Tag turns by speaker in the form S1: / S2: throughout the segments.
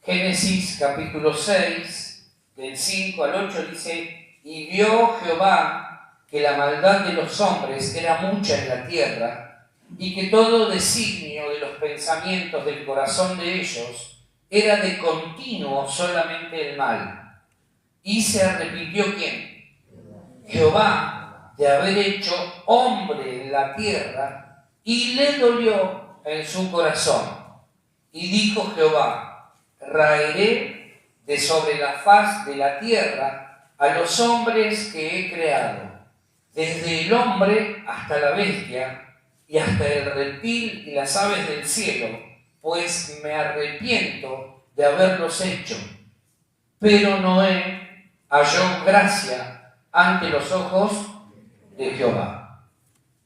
S1: Génesis capítulo 6, del 5 al 8 dice: y vio Jehová que la maldad de los hombres era mucha en la tierra, y que todo designio de los pensamientos del corazón de ellos era de continuo solamente el mal. Y se arrepintió ¿quién? Jehová de haber hecho hombre en la tierra, y le dolió en su corazón. Y dijo Jehová: raeré de sobre la faz de la tierra a los hombres que he creado, desde el hombre hasta la bestia, y hasta el reptil y las aves del cielo, pues me arrepiento de haberlos hecho. Pero Noé halló gracia ante los ojos de Jehová.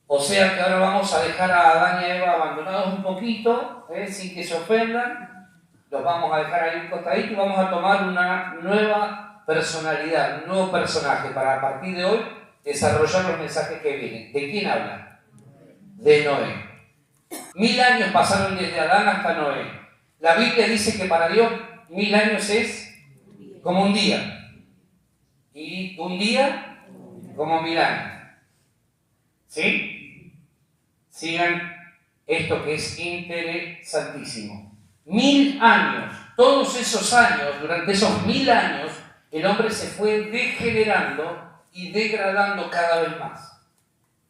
S1: O sea que ahora vamos a dejar a Adán y a Eva abandonados un poquito, sin que se ofendan. Los vamos a dejar ahí un costadito y vamos a tomar una nueva personalidad, un nuevo personaje para a partir de hoy desarrollar los mensajes que vienen. ¿De quién habla? De Noé. 1000 años pasaron desde Adán hasta Noé. La Biblia dice que para Dios 1000 años es como un día. Y un día como 1000 años. ¿Sí? Sigan esto que es interesantísimo. 1000 años. Todos esos años, durante esos 1000 años, el hombre se fue degenerando y degradando cada vez más.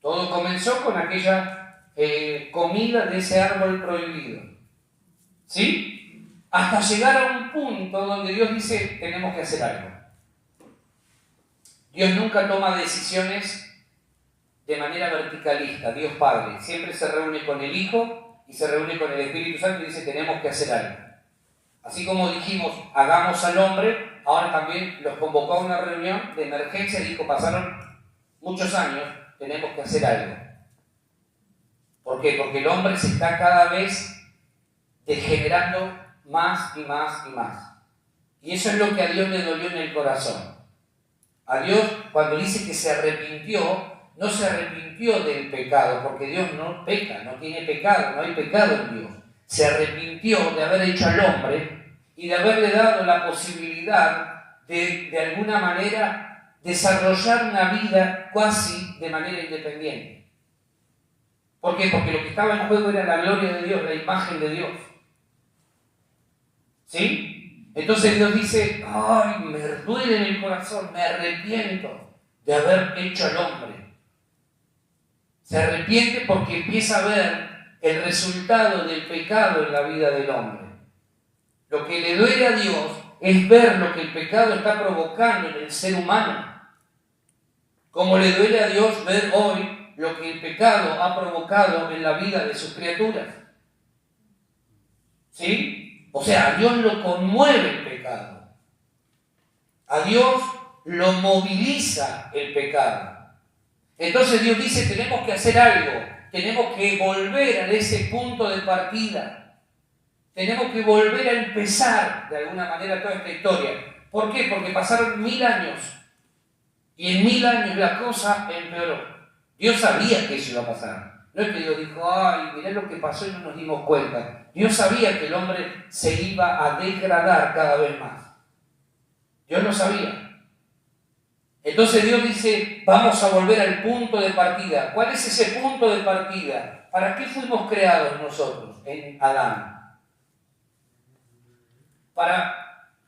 S1: Todo comenzó con aquella comida de ese árbol prohibido. ¿Sí? Hasta llegar a un punto donde Dios dice: tenemos que hacer algo. Dios nunca toma decisiones de manera verticalista. Dios Padre siempre se reúne con el Hijo y se reúne con el Espíritu Santo y dice: tenemos que hacer algo. Así como dijimos, hagamos al hombre, ahora también los convocó a una reunión de emergencia y dijo: pasaron muchos años, tenemos que hacer algo. ¿Por qué? Porque el hombre se está cada vez degenerando más y más y más. Y eso es lo que a Dios le dolió en el corazón. A Dios, cuando dice que se arrepintió, no se arrepintió del pecado, porque Dios no peca, no tiene pecado, no hay pecado en Dios. Se arrepintió de haber hecho al hombre y de haberle dado la posibilidad de alguna manera, desarrollar una vida casi de manera independiente. ¿Por qué? Porque lo que estaba en juego era la gloria de Dios, la imagen de Dios. ¿Sí? Entonces Dios dice: ay, me duele en el corazón, me arrepiento de haber hecho al hombre. Se arrepiente porque empieza a ver el resultado del pecado en la vida del hombre. Lo que le duele a Dios es ver lo que el pecado está provocando en el ser humano. Como le duele a Dios ver hoy lo que el pecado ha provocado en la vida de sus criaturas. ¿Sí? O sea, a Dios lo conmueve el pecado. A Dios lo moviliza el pecado. Entonces Dios dice: tenemos que hacer algo. Tenemos que volver a ese punto de partida. Tenemos que volver a empezar de alguna manera toda esta historia. ¿Por qué? Porque pasaron 1000 años. Y en 1000 años la cosa empeoró. Dios sabía que eso iba a pasar. No es que Dios dijo: ay, mirá lo que pasó y no nos dimos cuenta. Dios sabía que el hombre se iba a degradar cada vez más. Dios lo sabía. Entonces Dios dice: vamos a volver al punto de partida. ¿Cuál es ese punto de partida? ¿Para qué fuimos creados nosotros en Adán? Para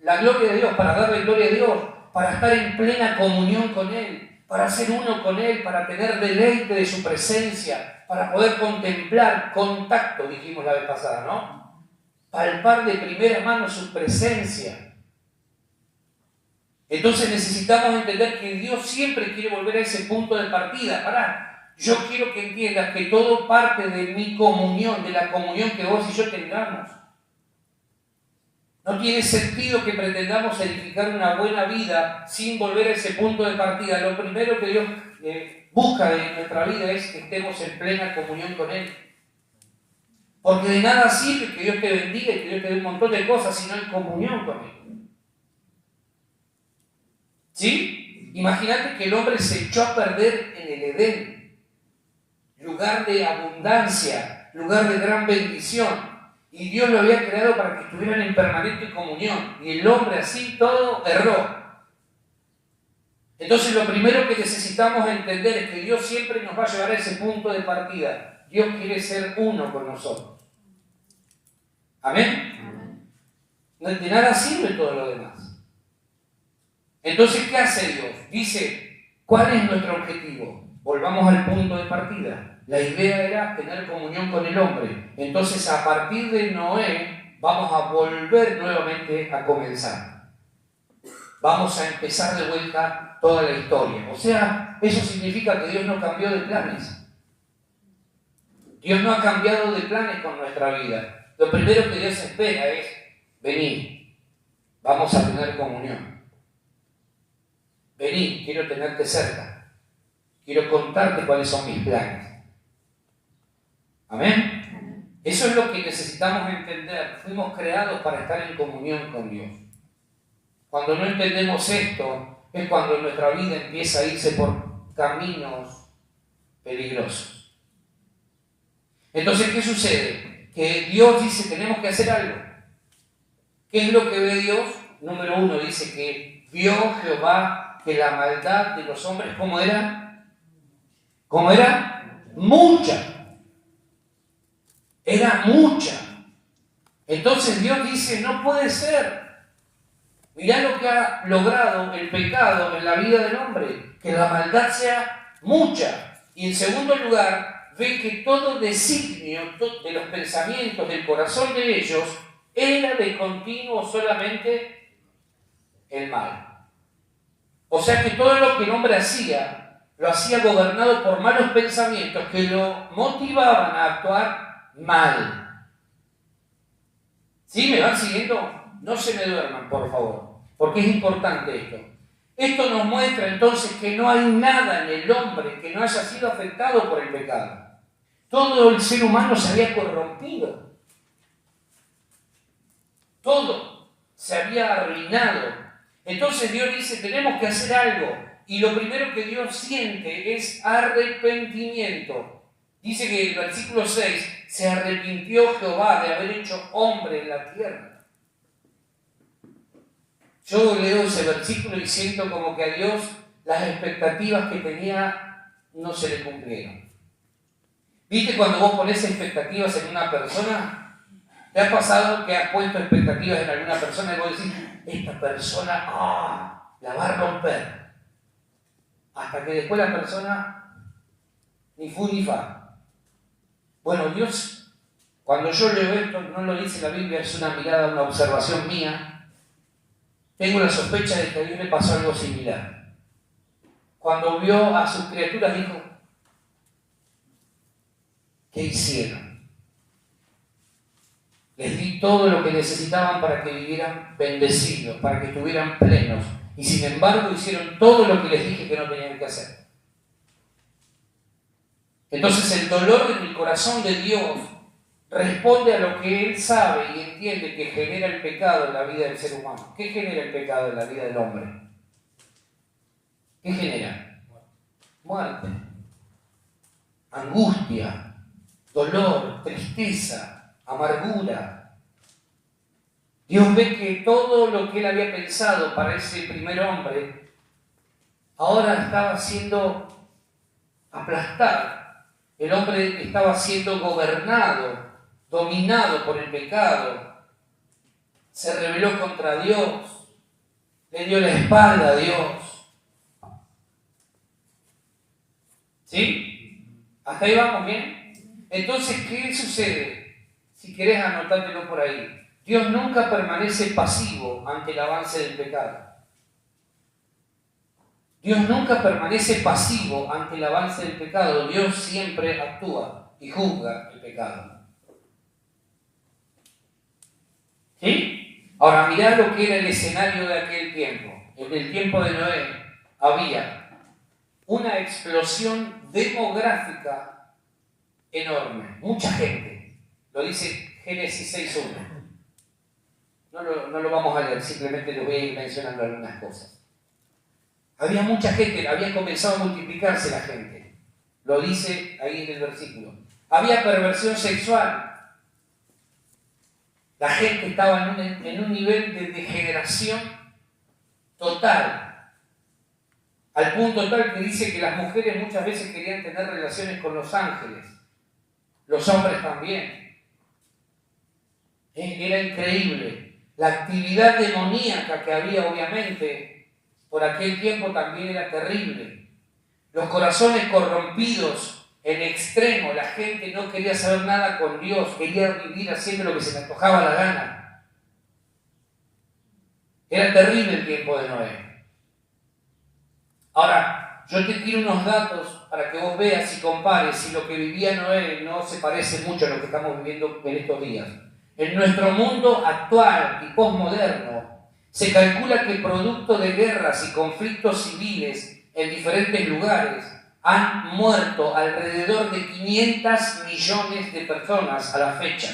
S1: la gloria de Dios, para darle gloria a Dios, para estar en plena comunión con Él, para ser uno con Él, para tener deleite de su presencia, para poder contemplar, contacto, dijimos la vez pasada, ¿no? Palpar de primera mano su presencia. Entonces necesitamos entender que Dios siempre quiere volver a ese punto de partida. Pará, yo quiero que entiendas que todo parte de mi comunión, de la comunión que vos y yo tengamos. No tiene sentido que pretendamos edificar una buena vida sin volver a ese punto de partida. Lo primero que Dios busca de nuestra vida es que estemos en plena comunión con Él. Porque de nada sirve que Dios te bendiga y que Dios te dé un montón de cosas si no hay comunión con Él. ¿Sí? Imagínate que el hombre se echó a perder en el Edén, lugar de abundancia, lugar de gran bendición. y Dios lo había creado para que estuvieran en permanente comunión, y el hombre así todo erró. Entonces lo primero que necesitamos entender es que Dios siempre nos va a llevar a ese punto de partida. Dios quiere ser uno con nosotros. ¿Amén? De nada sirve todo lo demás. Entonces, ¿qué hace Dios? Dice, ¿cuál es nuestro objetivo? Volvamos al punto de partida. La idea era tener comunión con el hombre. Entonces, a partir de Noé, vamos a volver nuevamente a comenzar. Vamos a empezar de vuelta toda la historia. O sea, eso significa que Dios no cambió de planes. Dios no ha cambiado de planes con nuestra vida. Lo primero que Dios espera es, venid, vamos a tener comunión. Venid, quiero tenerte cerca. Quiero contarte cuáles son mis planes. ¿Amén? Eso es lo que necesitamos entender. Fuimos creados para estar en comunión con Dios. Cuando no entendemos esto, es cuando nuestra vida empieza a irse por caminos peligrosos. Entonces, ¿qué sucede? Que Dios dice, tenemos que hacer algo. ¿Qué es lo que ve Dios? Número 1, dice que vio Jehová que la maldad de los hombres, ¿cómo era? ¿Cómo era? Mucha. Era mucha. Entonces Dios dice, no puede ser. Mirá lo que ha logrado el pecado en la vida del hombre, que la maldad sea mucha. Y en segundo lugar, ve que todo designio de los pensamientos del corazón de ellos era de continuo solamente el mal. O sea que todo lo que el hombre hacía, lo hacía gobernado por malos pensamientos que lo motivaban a actuar mal. ¿Sí? ¿Me van siguiendo? No se me duerman, por favor, porque es importante esto. Esto nos muestra entonces que no hay nada en el hombre que no haya sido afectado por el pecado. Todo el ser humano se había corrompido. Todo se había arruinado. Entonces Dios dice, tenemos que hacer algo. Y lo primero que Dios siente es arrepentimiento. Dice que el versículo 6, se arrepintió Jehová de haber hecho hombre en la tierra. Yo leo ese versículo y siento como que a Dios las expectativas que tenía no se le cumplieron. ¿Viste cuando vos pones expectativas en una persona? ¿Te ha pasado que has puesto expectativas en alguna persona y vos decís, esta persona, la va a romper? Hasta que después la persona ni fu ni fa. Bueno, Dios, cuando yo leo esto, no lo dice la Biblia, es una mirada, una observación mía. Tengo la sospecha de que a Dios le pasó algo similar. Cuando vio a sus criaturas, dijo, ¿qué hicieron? Les di todo lo que necesitaban para que vivieran bendecidos, para que estuvieran plenos. Y sin embargo hicieron todo lo que les dije que no tenían que hacer. Entonces el dolor en el corazón de Dios responde a lo que Él sabe y entiende que genera el pecado en la vida del ser humano. ¿Qué genera el pecado en la vida del hombre? ¿Qué genera? Muerte, angustia, dolor, tristeza, amargura. Dios ve que todo lo que Él había pensado para ese primer hombre ahora estaba siendo aplastado. El hombre estaba siendo gobernado, dominado por el pecado. Se rebeló contra Dios, le dio la espalda a Dios. ¿Sí? ¿Hasta ahí vamos bien? Entonces, ¿qué sucede? Si querés anotártelo por ahí. Dios nunca permanece pasivo ante el avance del pecado. Dios nunca permanece pasivo ante el avance del pecado. Dios siempre actúa y juzga el pecado. ¿Sí? Ahora, mirá lo que era el escenario de aquel tiempo. En el tiempo de Noé había una explosión demográfica enorme. Mucha gente. Lo dice Génesis 6.1. No lo vamos a leer, simplemente les voy a ir mencionando algunas cosas. Había mucha gente, había comenzado a multiplicarse la gente. Lo dice ahí en el versículo. Había perversión sexual. La gente estaba en un nivel de degeneración total, al punto tal que dice que las mujeres muchas veces querían tener relaciones con los ángeles, los hombres también. Era increíble. La actividad demoníaca que había, obviamente, por aquel tiempo también era terrible. Los corazones corrompidos en extremo, la gente no quería saber nada con Dios, quería vivir haciendo lo que se le antojaba la gana. Era terrible el tiempo de Noé. Ahora, yo te tiro unos datos para que vos veas y compares si lo que vivía Noé no se parece mucho a lo que estamos viviendo en estos días. En nuestro mundo actual y posmoderno, se calcula que producto de guerras y conflictos civiles en diferentes lugares han muerto alrededor de 500 millones de personas a la fecha.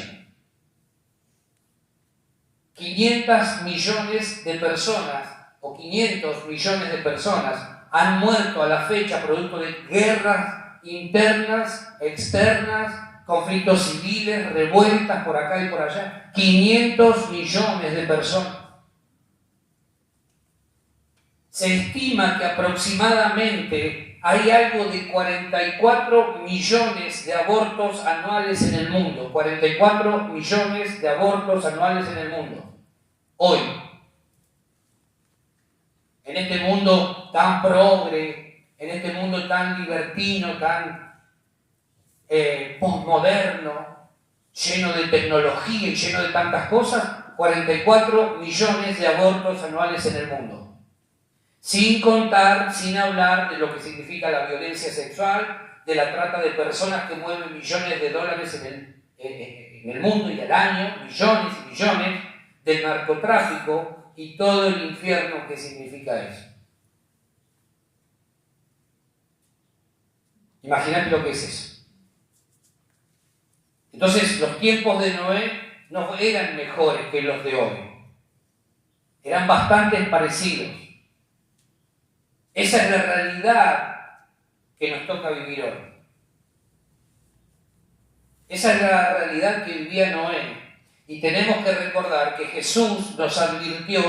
S1: 500 millones de personas o 500 millones de personas han muerto a la fecha producto de guerras internas, externas, conflictos civiles, revueltas por acá y por allá. 500 millones de personas. Se estima que aproximadamente hay algo de 44 millones de abortos anuales en el mundo. 44 millones de abortos anuales en el mundo. Hoy. En este mundo tan progre, en este mundo tan libertino, tan posmoderno, lleno de tecnología y lleno de tantas cosas, 44 millones de abortos anuales en el mundo. Sin contar, sin hablar de lo que significa la violencia sexual, de la trata de personas que mueven millones de dólares en el mundo y al año, millones y millones, del narcotráfico, y todo el infierno que significa eso. Imagínate lo que es eso. Entonces, los tiempos de Noé no eran mejores que los de hoy. Eran bastante parecidos. Esa es la realidad que nos toca vivir hoy. Esa es la realidad que vivía Noé. Y tenemos que recordar que Jesús nos advirtió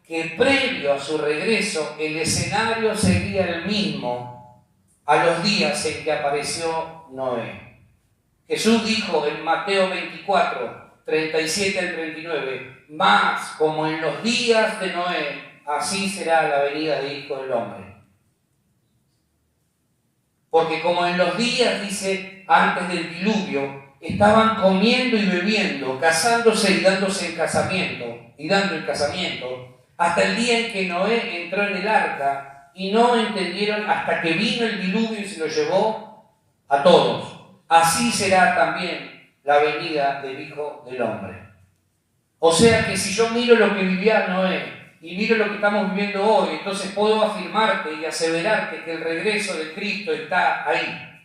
S1: que previo a su regreso el escenario sería el mismo a los días en que apareció Noé. Jesús dijo en Mateo 24, 37 al 39, más como en los días de Noé, así será la venida del Hijo del Hombre. Porque como en los días, dice, antes del diluvio, estaban comiendo y bebiendo, casándose y dándose en casamiento, y dando en casamiento, hasta el día en que Noé entró en el arca, y no entendieron hasta que vino el diluvio y se lo llevó a todos. Así será también la venida del Hijo del Hombre. O sea que si yo miro lo que vivía Noé, y miro lo que estamos viviendo hoy, entonces puedo afirmarte y aseverarte que el regreso de Cristo está ahí.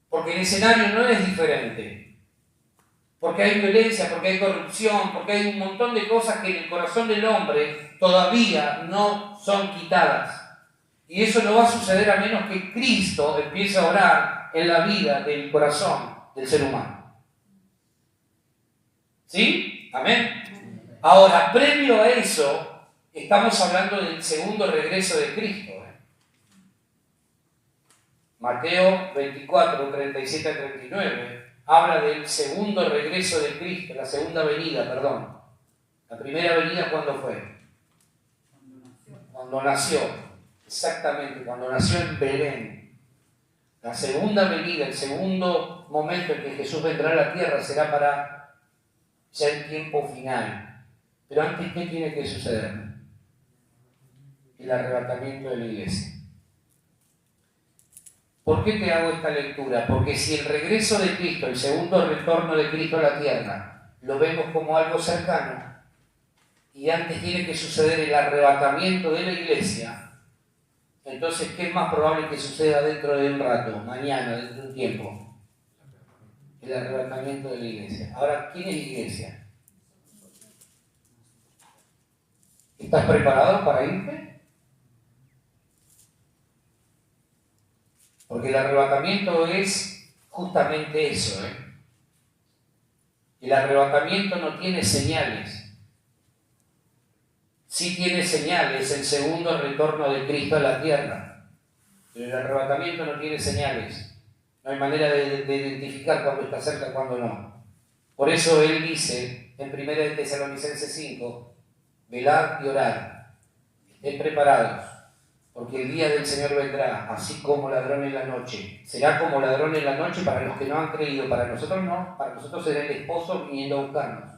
S1: Porque el escenario no es diferente. Porque hay violencia, porque hay corrupción, porque hay un montón de cosas que en el corazón del hombre todavía no son quitadas. Y eso no va a suceder a menos que Cristo empiece a obrar en la vida del corazón del ser humano. ¿Sí? Amén. Ahora, previo a eso, estamos hablando del segundo regreso de Cristo. Mateo 24, 37 a 39, habla del segundo regreso de Cristo, la segunda venida, perdón. La primera venida, ¿cuándo fue? Cuando nació. Exactamente, cuando nació en Belén. La segunda venida, el segundo momento en que Jesús vendrá a la tierra será para ya el tiempo final. Pero antes, ¿qué tiene que suceder? El arrebatamiento de la iglesia. ¿Por qué te hago esta lectura? Porque si el regreso de Cristo, el segundo retorno de Cristo a la tierra, lo vemos como algo cercano, y antes tiene que suceder el arrebatamiento de la iglesia, entonces, ¿qué es más probable que suceda dentro de un rato, mañana, dentro de un tiempo? El arrebatamiento de la iglesia. Ahora, ¿quién es la iglesia? ¿Estás preparado para irte? Porque el arrebatamiento es justamente eso, El arrebatamiento no tiene señales. Sí tiene señales el segundo retorno de Cristo a la tierra. Pero el arrebatamiento no tiene señales. No hay manera de identificar cuándo está cerca y cuándo no. Por eso Él dice en 1 Tesalonicenses 5, velad y orad, estén preparados, porque el día del Señor vendrá, así como ladrón en la noche. Será como ladrón en la noche para los que no han creído, para nosotros no, para nosotros será el esposo viniendo a buscarnos.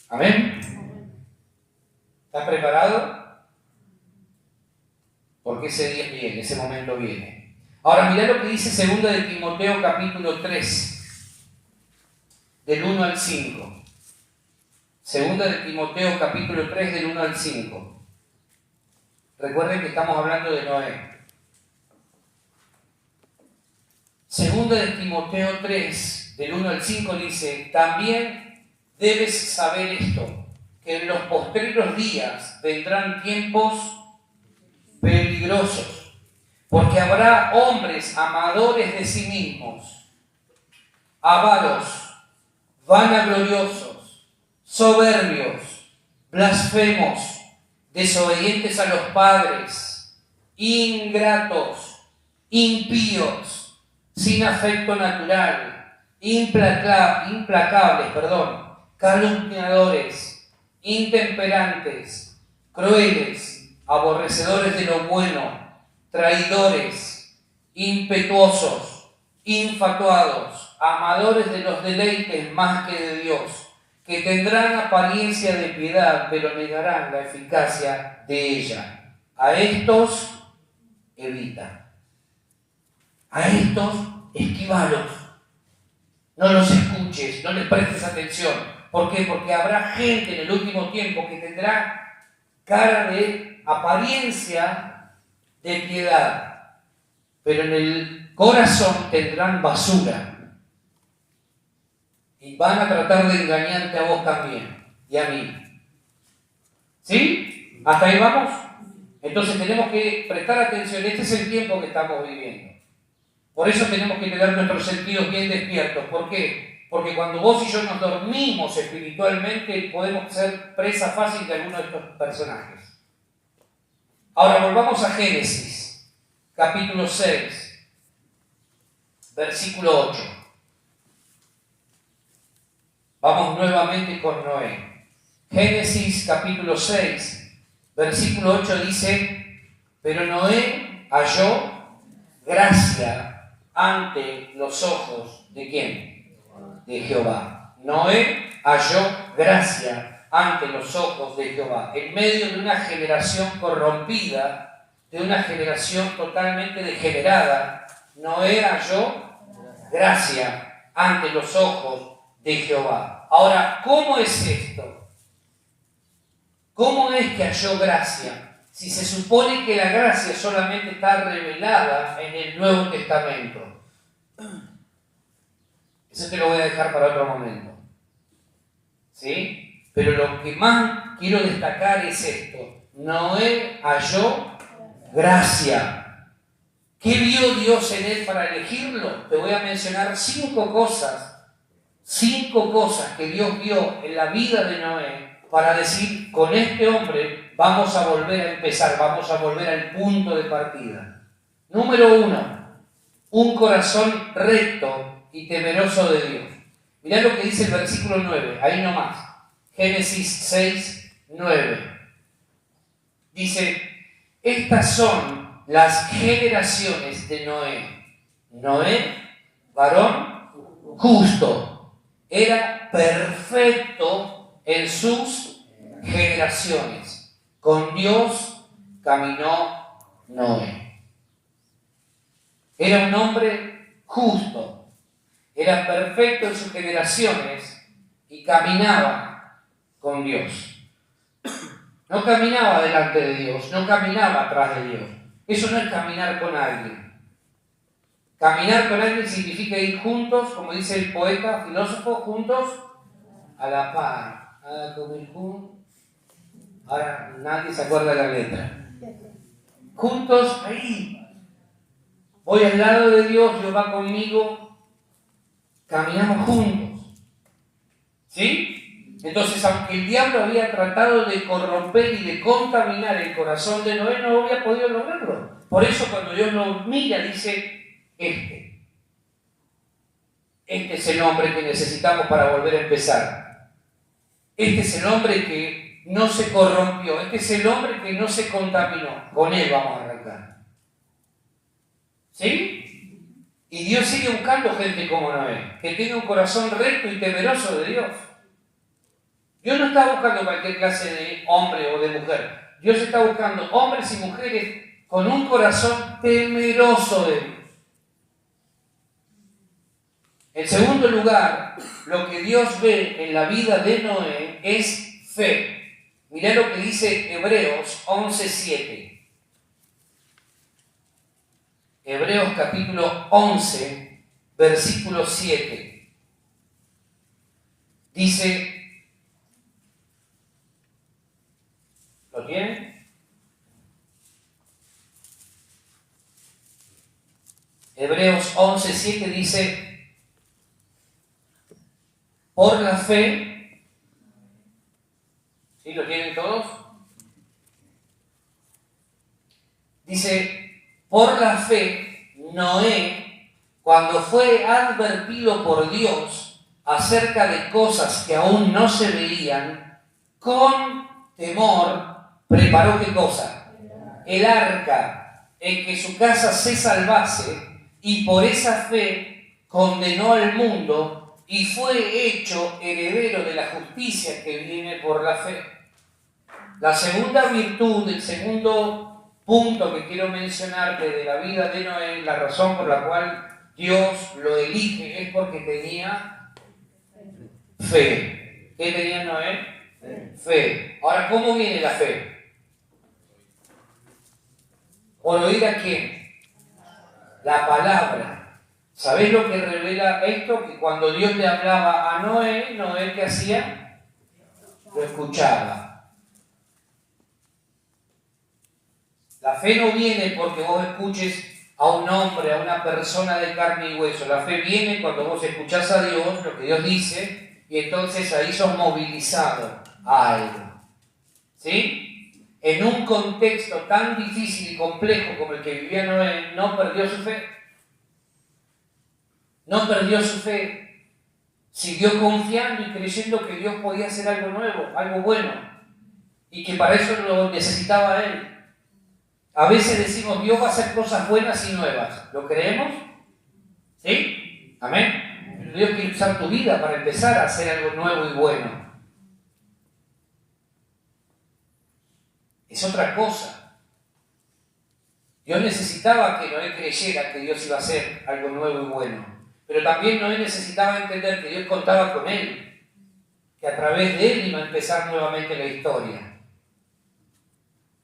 S1: ¿Amén? ¿Estás preparado? Porque ese día viene, ese momento viene. Ahora mirá lo que dice 2 de Timoteo capítulo 3, del 1 al 5. 2 de Timoteo capítulo 3, del 1 al 5. Recuerden que estamos hablando de Noé. 2 de Timoteo 3, del 1 al 5 dice: también debes saber esto, que en los postreros días vendrán tiempos peligrosos, porque habrá hombres amadores de sí mismos, avaros, vanagloriosos, soberbios, blasfemos, desobedientes a los padres, ingratos, impíos, sin afecto natural, implacables, calumniadores, intemperantes, crueles, aborrecedores de lo bueno, traidores, impetuosos, infatuados, amadores de los deleites más que de Dios, que tendrán apariencia de piedad, pero negarán la eficacia de ella. A estos evita. A estos esquivalos. No los escuches, no les prestes atención. ¿Por qué? Porque habrá gente en el último tiempo que tendrá cara de apariencia de piedad, pero en el corazón tendrán basura. Y van a tratar de engañarte a vos también y a mí. ¿Sí? ¿Hasta ahí vamos? Entonces tenemos que prestar atención. Este es el tiempo que estamos viviendo. Por eso tenemos que tener nuestros sentidos bien despiertos. ¿Por qué? Porque cuando vos y yo nos dormimos espiritualmente, podemos ser presa fácil de alguno de estos personajes. Ahora volvamos a Génesis, capítulo 6, versículo 8. Vamos nuevamente con Noé. Génesis capítulo 6, versículo 8 dice: pero Noé halló gracia ante los ojos ¿de quién? De Jehová. Noé halló gracia ante los ojos de Jehová. En medio de una generación corrompida, de una generación totalmente degenerada, Noé halló gracia ante los ojos de Jehová. Ahora, ¿cómo es esto? ¿Cómo es que halló gracia? Si se supone que la gracia solamente está revelada en el Nuevo Testamento. Eso te lo voy a dejar para otro momento. ¿Sí? Pero lo que más quiero destacar es esto. Noé halló gracia. ¿Qué vio Dios en él para elegirlo? Te voy a mencionar 5 cosas que Dios vio en la vida de Noé para decir: con este hombre vamos a volver a empezar, vamos a volver al punto de partida. Número 1, un corazón recto y temeroso de Dios. Mirá lo que dice el versículo 9, ahí nomás. Génesis 6, 9. Dice: estas son las generaciones de Noé. Noé, varón justo. Era perfecto en sus generaciones. Con Dios caminó Noé. Era un hombre justo. Era perfecto en sus generaciones y caminaba con Dios. No caminaba delante de Dios, no caminaba atrás de Dios. Eso no es caminar con alguien. Caminar con alguien significa ir juntos, como dice el poeta, filósofo, juntos a la par. Ahora nadie se acuerda de la letra. Juntos ahí. Voy al lado de Dios, Dios va conmigo. caminamos juntos. ¿Sí? Entonces, aunque el diablo había tratado de corromper y de contaminar el corazón de Noé, no había podido lograrlo. Por eso cuando Dios lo mira, dice, este es el hombre que necesitamos para volver a empezar. Este es el hombre que no se corrompió. Este es el hombre que no se contaminó. Con él vamos a arrancar. ¿Sí? Y Dios sigue buscando gente como Noé, que tenga un corazón recto y temeroso de Dios. Dios no está buscando cualquier clase de hombre o de mujer. Dios está buscando hombres y mujeres con un corazón temeroso de Dios. En segundo lugar, lo que Dios ve en la vida de Noé es fe. Mirá lo que dice Hebreos 11:7. Hebreos capítulo 11, versículo 7. Dice, ¿lo tienen? Hebreos 11:7 dice, por la fe, ¿sí lo tienen todos? Dice, por la fe, Noé, cuando fue advertido por Dios acerca de cosas que aún no se veían, con temor, preparó ¿qué cosa? El arca, en que su casa se salvase, y por esa fe condenó al mundo, y fue hecho heredero de la justicia que viene por la fe. La segunda virtud, el segundo punto que quiero mencionarte de la vida de Noé, la razón por la cual Dios lo elige es porque tenía fe. ¿Qué tenía Noé? Fe. Ahora, ¿cómo viene la fe? ¿Por oír a quién? La palabra. ¿Sabés lo que revela esto? Que cuando Dios le hablaba a Noé, Noé ¿qué hacía? Lo escuchaba. La fe no viene porque vos escuches a un hombre, a una persona de carne y hueso. La fe viene cuando vos escuchás a Dios, lo que Dios dice, y entonces ahí sos movilizado a algo. ¿Sí? En un contexto tan difícil y complejo como el que vivía Noé, no perdió su fe. No perdió su fe, siguió confiando y creyendo que Dios podía hacer algo nuevo, algo bueno, y que para eso lo necesitaba Él. A veces decimos, Dios va a hacer cosas buenas y nuevas. ¿Lo creemos? ¿Sí? Amén. Pero Dios quiere usar tu vida para empezar a hacer algo nuevo y bueno. Es otra cosa. Dios necesitaba que Noé creyera que Dios iba a hacer algo nuevo y bueno. Pero también Noé necesitaba entender que Dios contaba con él, que a través de él iba a empezar nuevamente la historia.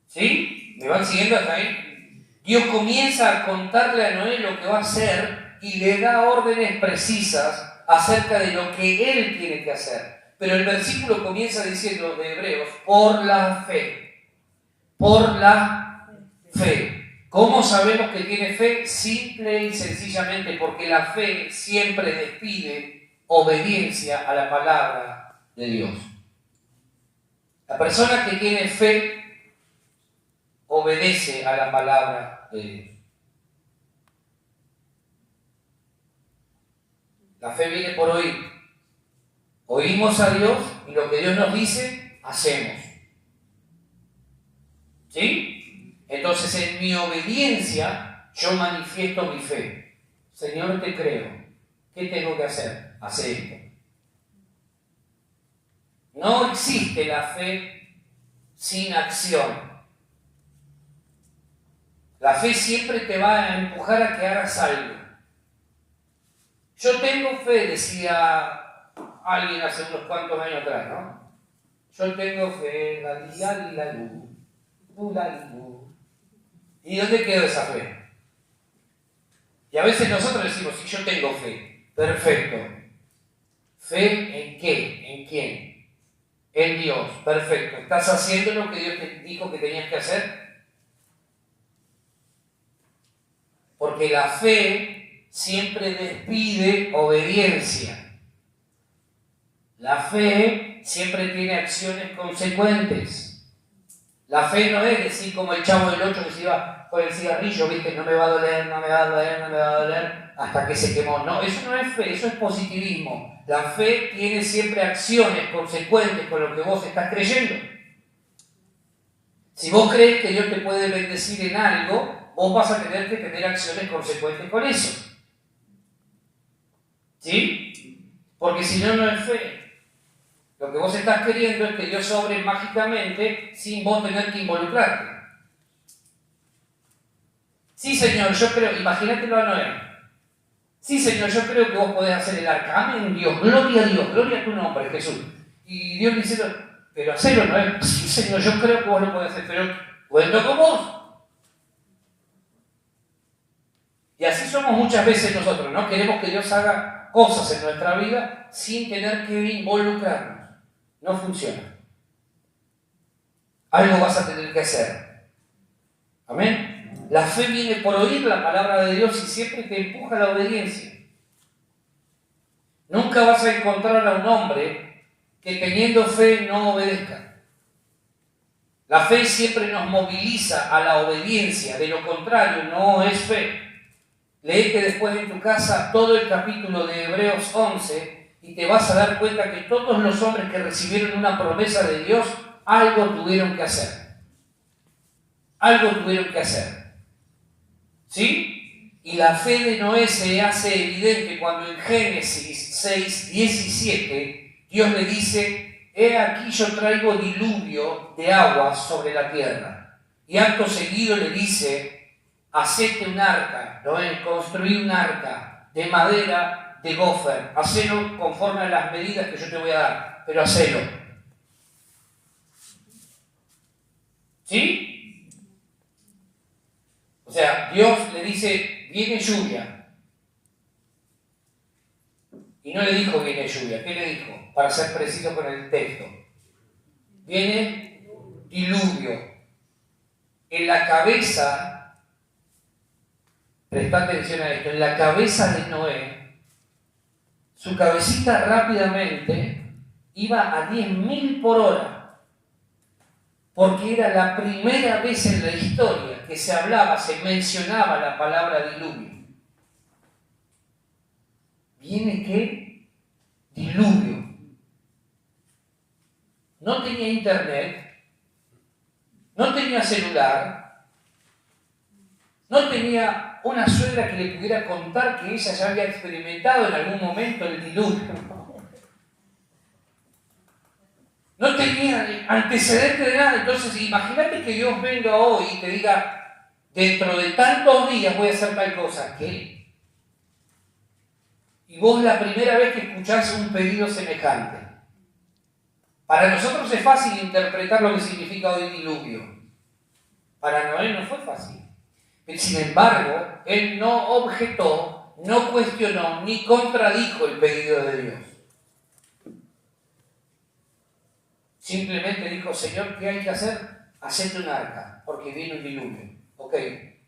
S1: ¿Sí? ¿Me van siguiendo hasta ahí? Dios comienza a contarle a Noé lo que va a hacer y le da órdenes precisas acerca de lo que él tiene que hacer. Pero el versículo comienza diciendo de Hebreos, por la fe. Por la fe. ¿Cómo sabemos que tiene fe? Simple y sencillamente porque la fe siempre despide obediencia a la palabra de Dios. La persona que tiene fe obedece a la palabra de Dios. La fe viene por oír. Oímos a Dios y lo que Dios nos dice, hacemos. ¿Sí? Entonces, en mi obediencia, yo manifiesto mi fe. Señor, te creo. ¿Qué tengo que hacer? Hacer esto. No existe la fe sin acción. La fe siempre te va a empujar a que hagas algo. Yo tengo fe, decía alguien hace unos cuantos años atrás, ¿no? Yo tengo fe, la luz. ¿Y dónde quedó esa fe? Y a veces nosotros decimos, si yo tengo fe, perfecto. ¿Fe en qué? ¿En quién? En Dios, perfecto. ¿Estás haciendo lo que Dios te dijo que tenías que hacer? Porque la fe siempre despide obediencia. La fe siempre tiene acciones consecuentes. La fe no es decir como el Chavo del 8 que se iba con el cigarrillo, ¿viste? No me va a doler, no me va a doler, no me va a doler, hasta que se quemó. No, eso no es fe, eso es positivismo. La fe tiene siempre acciones consecuentes con lo que vos estás creyendo. Si vos crees que Dios te puede bendecir en algo, vos vas a tener que tener acciones consecuentes con eso. ¿Sí? Porque si no, no es fe. Lo que vos estás queriendo es que Dios obre mágicamente sin vos tener que involucrarte. Sí, Señor, yo creo, imagínatelo a Noé. Sí, Señor, yo creo que vos podés hacer el arca. Amén, Dios, gloria a tu nombre, Jesús. Y Dios dice, pero hacelo, Noé. Sí, Señor, yo creo que vos lo podés hacer, pero cuento con vos. Y así somos muchas veces nosotros, ¿no? Queremos que Dios haga cosas en nuestra vida sin tener que involucrarnos. No funciona. Algo vas a tener que hacer. Amén. La fe viene por oír la palabra de Dios y siempre te empuja a la obediencia. Nunca vas a encontrar a un hombre que teniendo fe no obedezca. La fe siempre nos moviliza a la obediencia, de lo contrario no es fe. Léete después en tu casa todo el capítulo de Hebreos 11 y te vas a dar cuenta que todos los hombres que recibieron una promesa de Dios, algo tuvieron que hacer. Algo tuvieron que hacer. ¿Sí? Y la fe de Noé se hace evidente cuando en Génesis 6:17 Dios le dice: he aquí yo traigo diluvio de aguas sobre la tierra. Y acto seguido le dice: hacete un arca, Noé, construí un arca de madera de gofer, hacelo conforme a las medidas que yo te voy a dar, pero hacelo. ¿Sí? O sea, Dios le dice: viene lluvia. Y no le dijo viene lluvia, ¿qué le dijo? Para ser preciso con el texto. Viene diluvio. En la cabeza, presta atención a esto, en la cabeza de Noé, su cabecita rápidamente iba a 10.000 por hora, porque era la primera vez en la historia que se hablaba, se mencionaba la palabra diluvio. ¿Viene qué? Diluvio. No tenía internet, no tenía celular, no tenía una suegra que le pudiera contar que ella ya había experimentado en algún momento el diluvio. No tenía antecedente de nada. Entonces, imagínate que Dios venga hoy y te diga: dentro de tantos días voy a hacer tal cosa. ¿Qué? Y vos la primera vez que escuchás un pedido semejante. Para nosotros es fácil interpretar lo que significa hoy diluvio. Para Noé no fue fácil. Sin embargo, él no objetó, no cuestionó, ni contradijo el pedido de Dios. Simplemente dijo: Señor, ¿qué hay que hacer? Hacete un arca, porque viene un diluvio. Ok,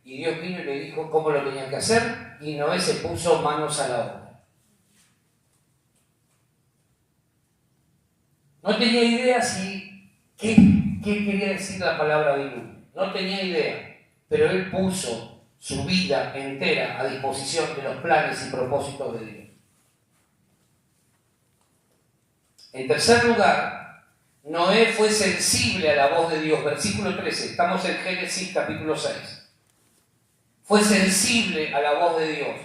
S1: y Dios vino y le dijo cómo lo tenía que hacer, y Noé se puso manos a la obra. No tenía idea qué quería decir la palabra diluvio. No tenía idea. Pero él puso su vida entera a disposición de los planes y propósitos de Dios. En tercer lugar, Noé fue sensible a la voz de Dios. Versículo 13, estamos en Génesis capítulo 6. Fue sensible a la voz de Dios.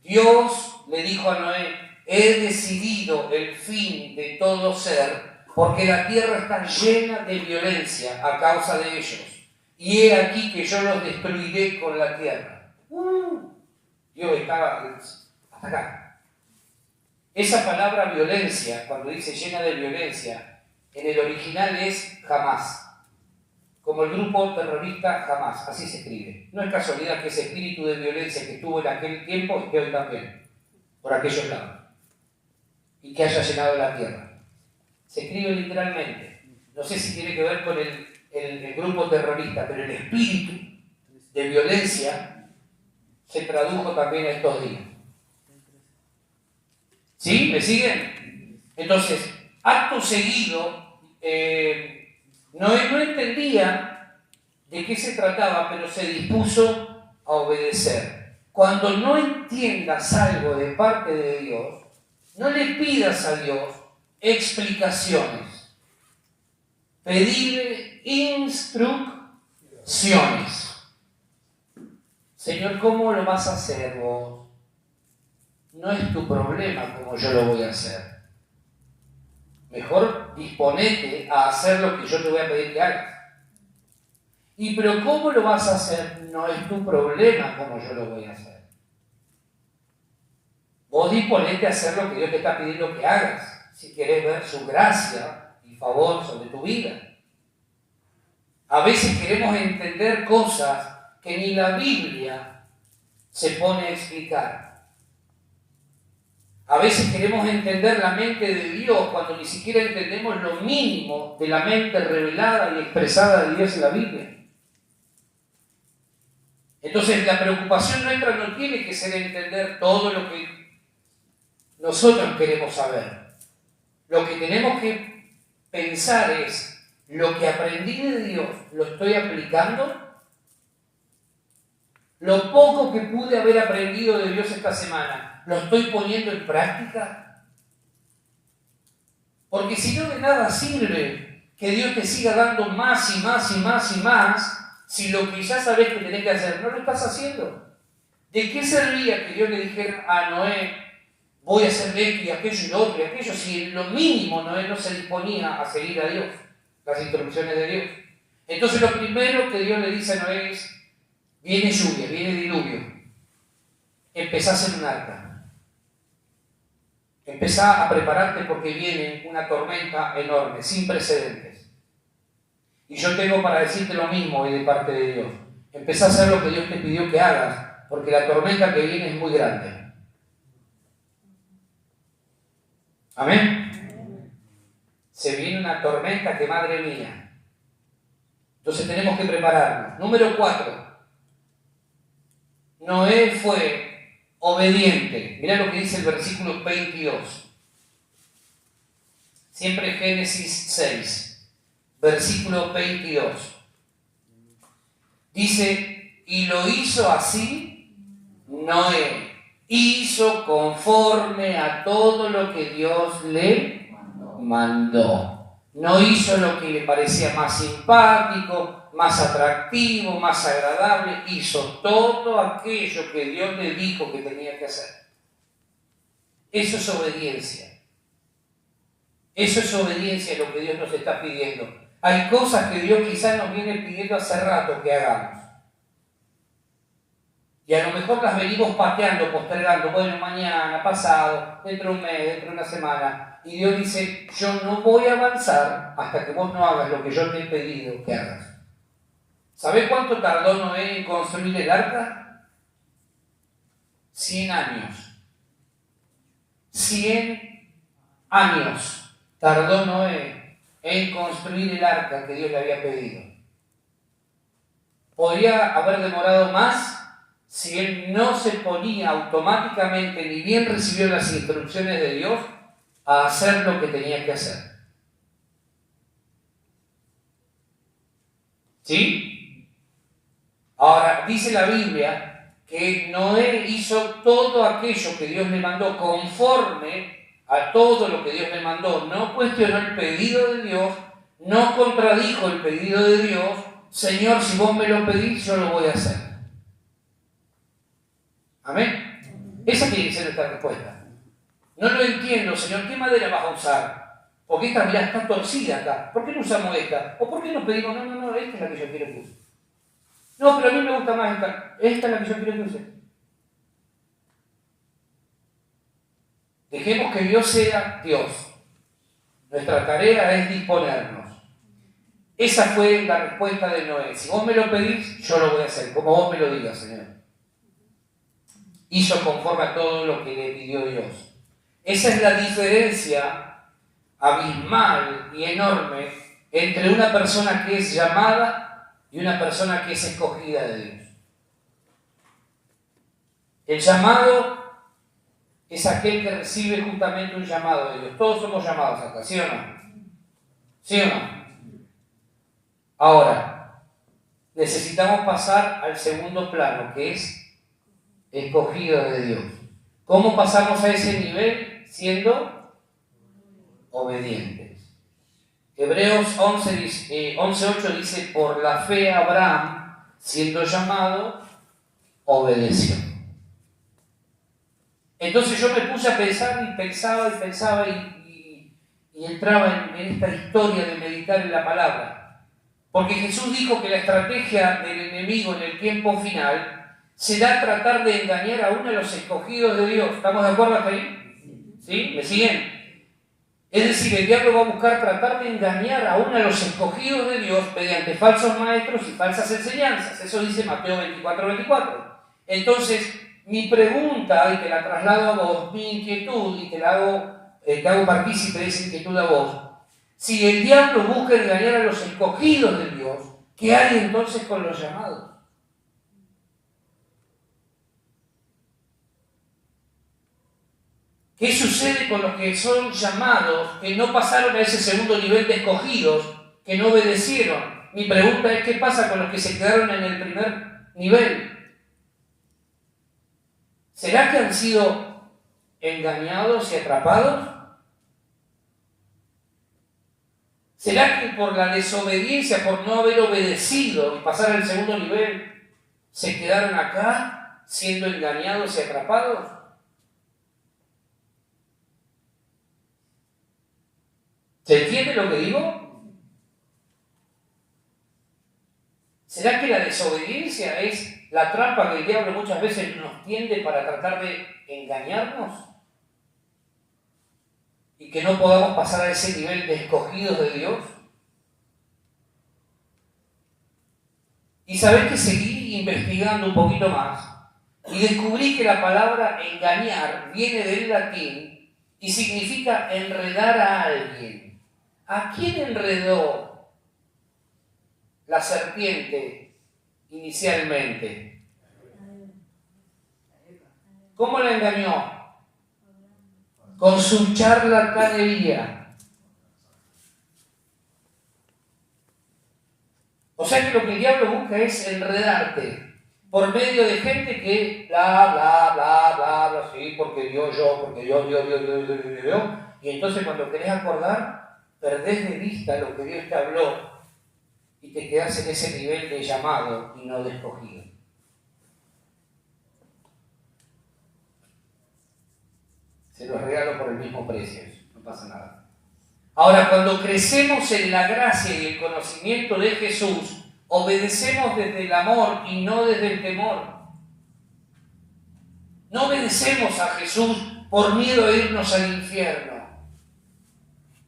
S1: Dios le dijo a Noé: he decidido el fin de todo ser, porque la tierra está llena de violencia a causa de ellos. Y he aquí que yo los destruiré con la tierra. Dios estaba hasta acá. Esa palabra violencia, cuando dice llena de violencia, en el original es Hamás. Como el grupo terrorista Hamás, así se escribe. No es casualidad que ese espíritu de violencia que estuvo en aquel tiempo esté hoy también, por aquellos lados. Y que haya llenado la tierra. Se escribe literalmente. No sé si tiene que ver con el grupo terrorista, pero el espíritu de violencia se tradujo también a estos días. ¿Sí? ¿Me siguen? Entonces, acto seguido, Noé no entendía de qué se trataba, pero se dispuso a obedecer. Cuando no entiendas algo de parte de Dios, no le pidas a Dios explicaciones. Pedirle instrucciones. Señor, ¿cómo lo vas a hacer vos? No es tu problema cómo yo lo voy a hacer. Mejor disponete a hacer lo que yo te voy a pedir que hagas. Pero ¿cómo lo vas a hacer? No es tu problema cómo yo lo voy a hacer. Vos disponete a hacer lo que Dios te está pidiendo que hagas, si querés ver su gracia y favor sobre tu vida. A veces queremos entender cosas que ni la Biblia se pone a explicar. A veces queremos entender la mente de Dios cuando ni siquiera entendemos lo mínimo de la mente revelada y expresada de Dios en la Biblia. Entonces la preocupación nuestra no tiene que ser entender todo lo que nosotros queremos saber. Lo que tenemos que pensar es, ¿lo que aprendí de Dios lo estoy aplicando? Lo poco que pude haber aprendido de Dios esta semana, ¿lo estoy poniendo en práctica? Porque si no, de nada sirve que Dios te siga dando más y más y más y más, si lo que ya sabes que tenés que hacer no lo estás haciendo. ¿De qué servía que Dios le dijera a Noé, voy a hacer esto y aquello y lo otro y aquello, si en lo mínimo Noé no se disponía a seguir a Dios, las instrucciones de Dios? Entonces lo primero que Dios le dice a Noé es, viene lluvia, viene diluvio, empezá a hacer un arca. Empezá a prepararte porque viene una tormenta enorme, sin precedentes. Y yo tengo para decirte lo mismo hoy de parte de Dios. Empezá a hacer lo que Dios te pidió que hagas, porque la tormenta que viene es muy grande. ¿Amén? Se viene una tormenta que, madre mía. Entonces tenemos que prepararnos. Número 4. Noé fue obediente. Mirá lo que dice el versículo 22. Siempre Génesis 6, versículo 22. Dice, y lo hizo así Noé. Hizo conforme a todo lo que Dios le mandó. No hizo lo que le parecía más simpático, más atractivo, más agradable. Hizo todo aquello que Dios le dijo que tenía que hacer. Eso es obediencia. Eso es obediencia a lo que Dios nos está pidiendo. Hay cosas que Dios quizás nos viene pidiendo hace rato que hagamos. Y a lo mejor las venimos pateando, postergando, bueno, mañana, pasado, dentro de un mes, dentro de una semana. Y Dios dice, yo no voy a avanzar hasta que vos no hagas lo que yo te he pedido que hagas. ¿Sabés cuánto tardó Noé en construir el arca? 100 años. 100 años tardó Noé en construir el arca que Dios le había pedido. ¿Podría haber demorado más si él no se ponía automáticamente, ni bien recibió las instrucciones de Dios, a hacer lo que tenía que hacer? ¿Sí? Ahora, dice la Biblia que Noé hizo todo aquello que Dios le mandó conforme a todo lo que Dios le mandó. No cuestionó el pedido de Dios, no contradijo el pedido de Dios. Señor, si vos me lo pedís, yo lo voy a hacer. ¿Amén? Esa tiene que ser nuestra respuesta. No lo entiendo, Señor, ¿qué madera vas a usar? Porque esta, mirá, está torcida acá. ¿Por qué no usamos esta? ¿O por qué nos pedimos, no, esta es la que yo quiero que use? No, pero a mí me gusta más esta. Esta es la que yo quiero que use. Dejemos que Dios sea Dios. Nuestra tarea es disponernos. Esa fue la respuesta de Noé. Si vos me lo pedís, yo lo voy a hacer, como vos me lo digas, Señor. Hizo conforme a todo lo que le pidió Dios. Esa es la diferencia abismal y enorme entre una persona que es llamada y una persona que es escogida de Dios. El llamado es aquel que recibe justamente un llamado de Dios. Todos somos llamados acá, ¿sí o no? ¿Sí o no? Ahora, necesitamos pasar al segundo plano, que es escogido de Dios. ¿Cómo pasamos a ese nivel? Siendo obedientes. Hebreos 11:8 dice, por la fe Abraham, siendo llamado, obedeció. Entonces yo me puse a pensar y pensaba y entraba en esta historia de meditar en la palabra. Porque Jesús dijo que la estrategia del enemigo en el tiempo final será tratar de engañar aún a los escogidos de Dios. ¿Estamos de acuerdo hasta ahí? ¿Sí? ¿Me siguen? Es decir, el diablo va a buscar tratar de engañar aún a los escogidos de Dios mediante falsos maestros y falsas enseñanzas. Eso dice Mateo 24:24. Entonces, mi pregunta, y te la traslado a vos, mi inquietud, y te hago partícipe de esa inquietud a vos. Si el diablo busca engañar a los escogidos de Dios, ¿qué hay entonces con los llamados? ¿Qué sucede con los que son llamados, que no pasaron a ese segundo nivel de escogidos, que no obedecieron? Mi pregunta es, ¿qué pasa con los que se quedaron en el primer nivel? ¿Será que han sido engañados y atrapados? ¿Será que por la desobediencia, por no haber obedecido y pasar al segundo nivel, se quedaron acá siendo engañados y atrapados? ¿Se entiende lo que digo? ¿Será que la desobediencia es la trampa que el diablo muchas veces nos tiende para tratar de engañarnos? Y que no podamos pasar a ese nivel de escogidos de Dios. Y sabés que seguí investigando un poquito más y descubrí que la palabra engañar viene del latín y significa enredar a alguien. ¿A quién enredó la serpiente inicialmente? ¿Cómo la engañó? Con su charlatanería. O sea que lo que el diablo busca es enredarte por medio de gente que bla, bla, bla, bla, bla, sí, porque yo, y entonces cuando querés acordar, perdés de vista lo que Dios te habló y te quedás en ese nivel de llamado y no de escogido. Se los regalo por el mismo precio, no pasa nada. Ahora, cuando crecemos en la gracia y el conocimiento de Jesús, obedecemos desde el amor y no desde el temor. No obedecemos a Jesús por miedo a irnos al infierno.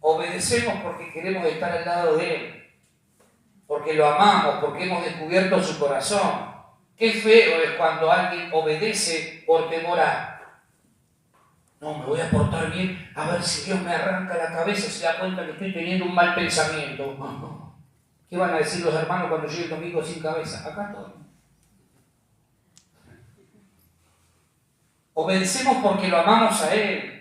S1: Obedecemos porque queremos estar al lado de Él, porque lo amamos, porque hemos descubierto su corazón. Qué feo es cuando alguien obedece por temor a... No, me voy a portar bien, a ver si Dios me arranca la cabeza y se da cuenta que estoy teniendo un mal pensamiento. ¿Qué van a decir los hermanos cuando llegue el domingo sin cabeza? Acá estoy. Obedecemos porque lo amamos a Él.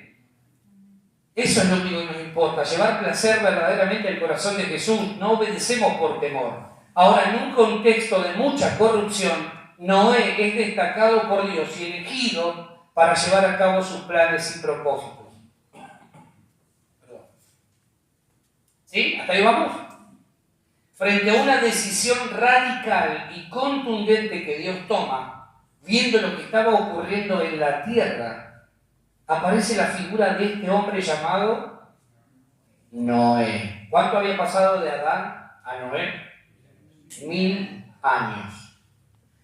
S1: Eso es lo único que nos importa, llevar placer verdaderamente al corazón de Jesús. No obedecemos por temor. Ahora, en un contexto de mucha corrupción, Noé es destacado por Dios y elegido para llevar a cabo sus planes y propósitos. ¿Sí? ¿Hasta ahí vamos? Frente a una decisión radical y contundente que Dios toma, viendo lo que estaba ocurriendo en la tierra, aparece la figura de este hombre llamado Noé. ¿Cuánto había pasado de Adán a Noé? 1000 años.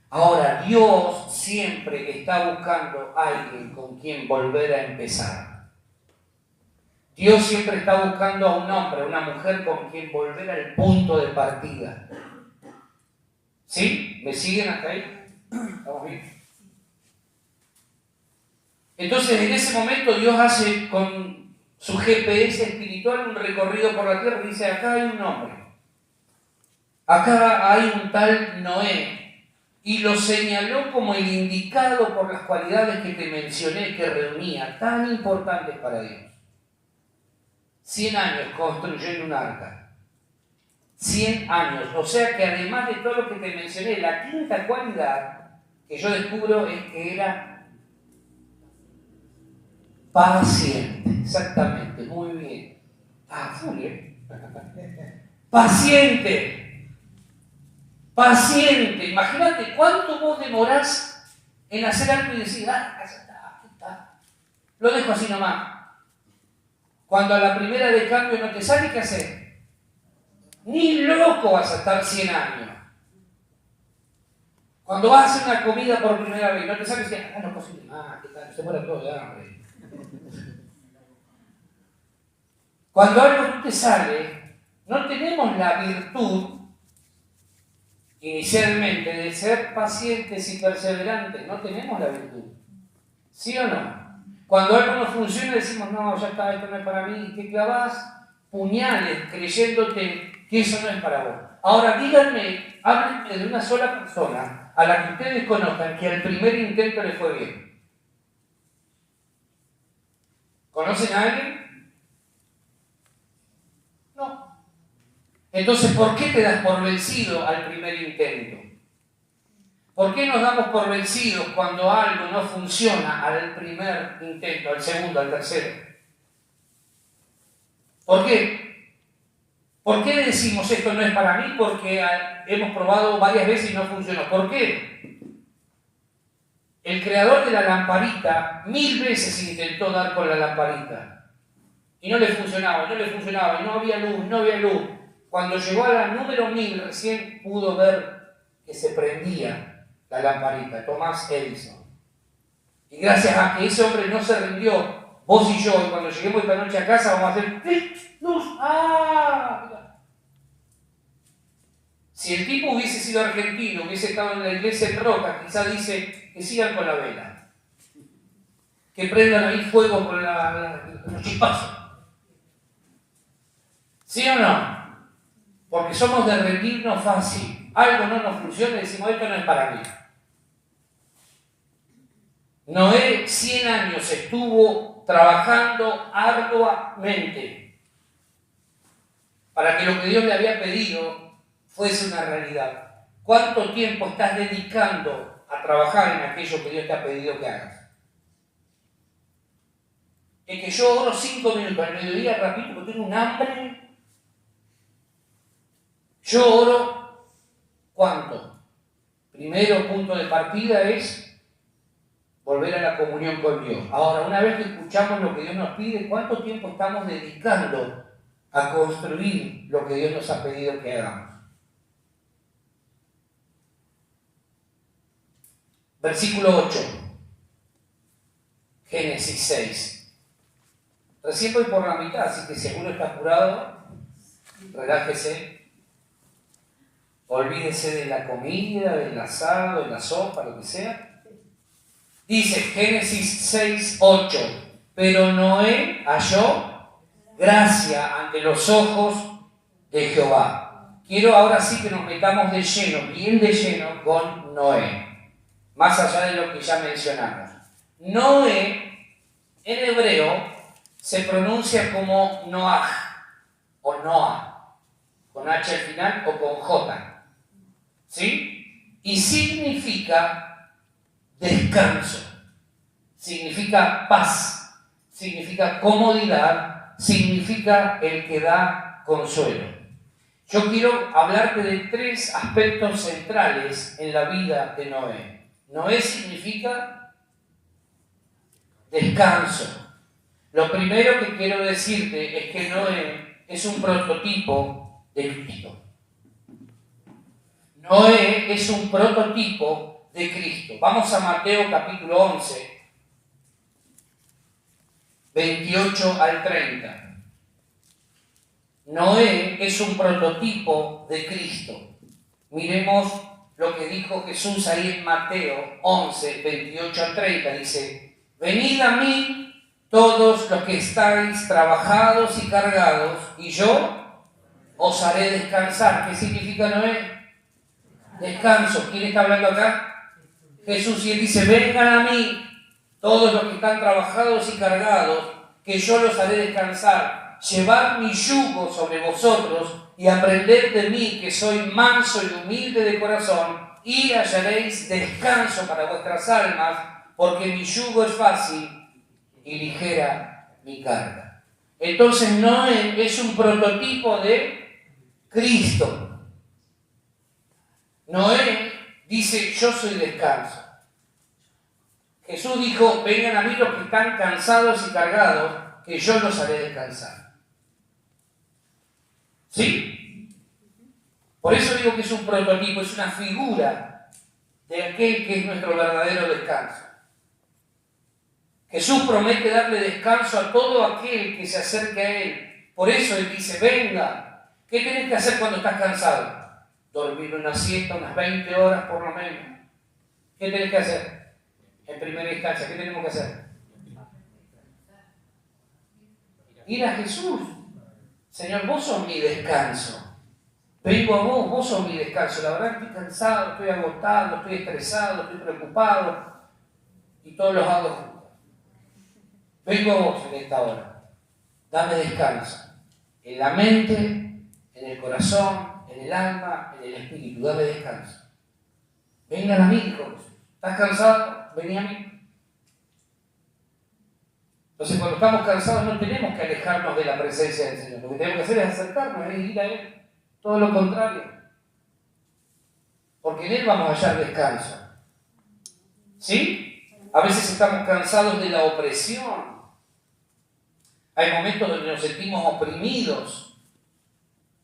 S1: Ahora, Dios siempre está buscando a alguien con quien volver a empezar. Dios siempre está buscando a un hombre, a una mujer con quien volver al punto de partida. ¿Sí? ¿Me siguen hasta ahí? ¿Estamos bien? Entonces, en ese momento, Dios hace con su GPS espiritual un recorrido por la tierra y dice, acá hay un hombre. Acá hay un tal Noé. y lo señaló como el indicado por las cualidades que te mencioné que reunía, tan importantes para Dios. 100 años construyendo un arca. 100 años. O sea que además de todo lo que te mencioné, la quinta cualidad que yo descubro es que era paciente. Exactamente, muy bien. Paciente. Paciente. Imagínate cuánto vos demorás en hacer algo y decir, ya está. Lo dejo así nomás. Cuando a la primera de cambio no te sale, ¿qué haces? Ni loco vas a estar 100 años. Cuando vas a hacer una comida por primera vez, no te sale y dices, no cocines más, ¿qué tal? Se muere todo de hambre. Cuando algo no te sale, no tenemos la virtud inicialmente de ser pacientes y perseverantes. No tenemos la virtud. ¿Sí o no? Cuando algo no funciona decimos, no, ya está, esto no es para mí. Y te clavas puñales creyéndote que eso no es para vos. Ahora díganme, háblenme de una sola persona a la que ustedes conozcan que al primer intento le fue bien. ¿Conocen a alguien? No. Entonces, ¿por qué te das por vencido al primer intento? ¿Por qué nos damos por vencidos cuando algo no funciona al primer intento, al segundo, al tercero? ¿Por qué? ¿Por qué decimos esto no es para mí? Porque hemos probado varias veces y no funcionó. ¿Por qué? El creador de la lamparita 1000 veces intentó dar con la lamparita y no le funcionaba, y no había luz. Cuando llegó a la número 1000 recién pudo ver que se prendía la lamparita, Thomas Edison. Y gracias a que ese hombre no se rindió, vos y yo, y cuando lleguemos esta noche a casa vamos a hacer ¡clic! ¡Luz! ¡Ah! Mira. Si el tipo hubiese sido argentino, hubiese estado en la iglesia en Roca, quizás dice que sigan con la vela, que prendan ahí fuego con los chispazos. ¿Sí o no? Porque somos de rendirnos fácil. Algo no nos funciona y decimos, esto no es para mí. Noé 100 años estuvo trabajando arduamente para que lo que Dios le había pedido fuese una realidad. ¿Cuánto tiempo estás dedicando a trabajar en aquello que Dios te ha pedido que hagas? Es que yo oro 5 minutos al mediodía, rapidito, porque tengo un hambre. Yo oro, ¿cuánto? Primero punto de partida es volver a la comunión con Dios. Ahora, una vez que escuchamos lo que Dios nos pide, ¿cuánto tiempo estamos dedicando a construir lo que Dios nos ha pedido que hagamos? Versículo 8. Génesis 6. Recién voy por la mitad, así que si alguno está apurado, relájese. Olvídese de la comida, del asado, de la sopa, lo que sea. Dice Génesis 6, 8. Pero Noé halló gracia ante los ojos de Jehová. Quiero ahora sí que nos metamos de lleno, bien de lleno, con Noé. Más allá de lo que ya mencionamos. Noé, en hebreo, se pronuncia como Noah o Noah, con H al final o con J. ¿Sí? Y significa descanso, significa paz, significa comodidad, significa el que da consuelo. Yo quiero hablarte de 3 aspectos centrales en la vida de Noé. Noé significa descanso. Lo primero que quiero decirte es que Noé es un prototipo de Cristo. Noé es un prototipo de Cristo. Vamos a Mateo capítulo 11, 28 al 30. Noé es un prototipo de Cristo. Miremos lo que dijo Jesús ahí en Mateo 11, 28 al 30. Dice, venid a mí todos los que estáis trabajados y cargados, y yo os haré descansar. ¿Qué significa Noé? descanso. ¿Quién está hablando acá? Jesús. Y Él dice, vengan a mí, todos los que están trabajados y cargados, que yo los haré descansar. Llevad mi yugo sobre vosotros y aprended de mí, que soy manso y humilde de corazón, y hallaréis descanso para vuestras almas, porque mi yugo es fácil y ligera mi carga. Entonces Noé es un prototipo de Cristo. Noé dice, yo soy descanso. Jesús dijo, vengan a mí los que están cansados y cargados, que yo los haré descansar. ¿Sí? Por eso digo que es un prototipo, es una figura de aquel que es nuestro verdadero descanso. Jesús promete darle descanso a todo aquel que se acerque a Él. Por eso Él dice, venga. ¿Qué tenés que hacer cuando estás cansado? Dormir una siesta, unas 20 horas por lo menos. ¿Qué tenés que hacer? En primera instancia, ¿qué tenemos que hacer? Ir a Jesús. Señor, vos sos mi descanso. Vengo a vos, vos sos mi descanso. La verdad estoy cansado, estoy agotado, estoy estresado, estoy preocupado. Y todos los hago juntos. Vengo a vos en esta hora. Dame descanso. En la mente, en el corazón, en el alma, en el espíritu. Dame descanso. Vengan a mí, dijo Jesús. ¿Estás cansado? Vení a mí. Entonces, cuando estamos cansados no tenemos que alejarnos de la presencia del Señor. Lo que tenemos que hacer es acercarnos, es ir a Él. Todo lo contrario. Porque en Él vamos a hallar descanso. ¿Sí? A veces estamos cansados de la opresión. Hay momentos donde nos sentimos oprimidos.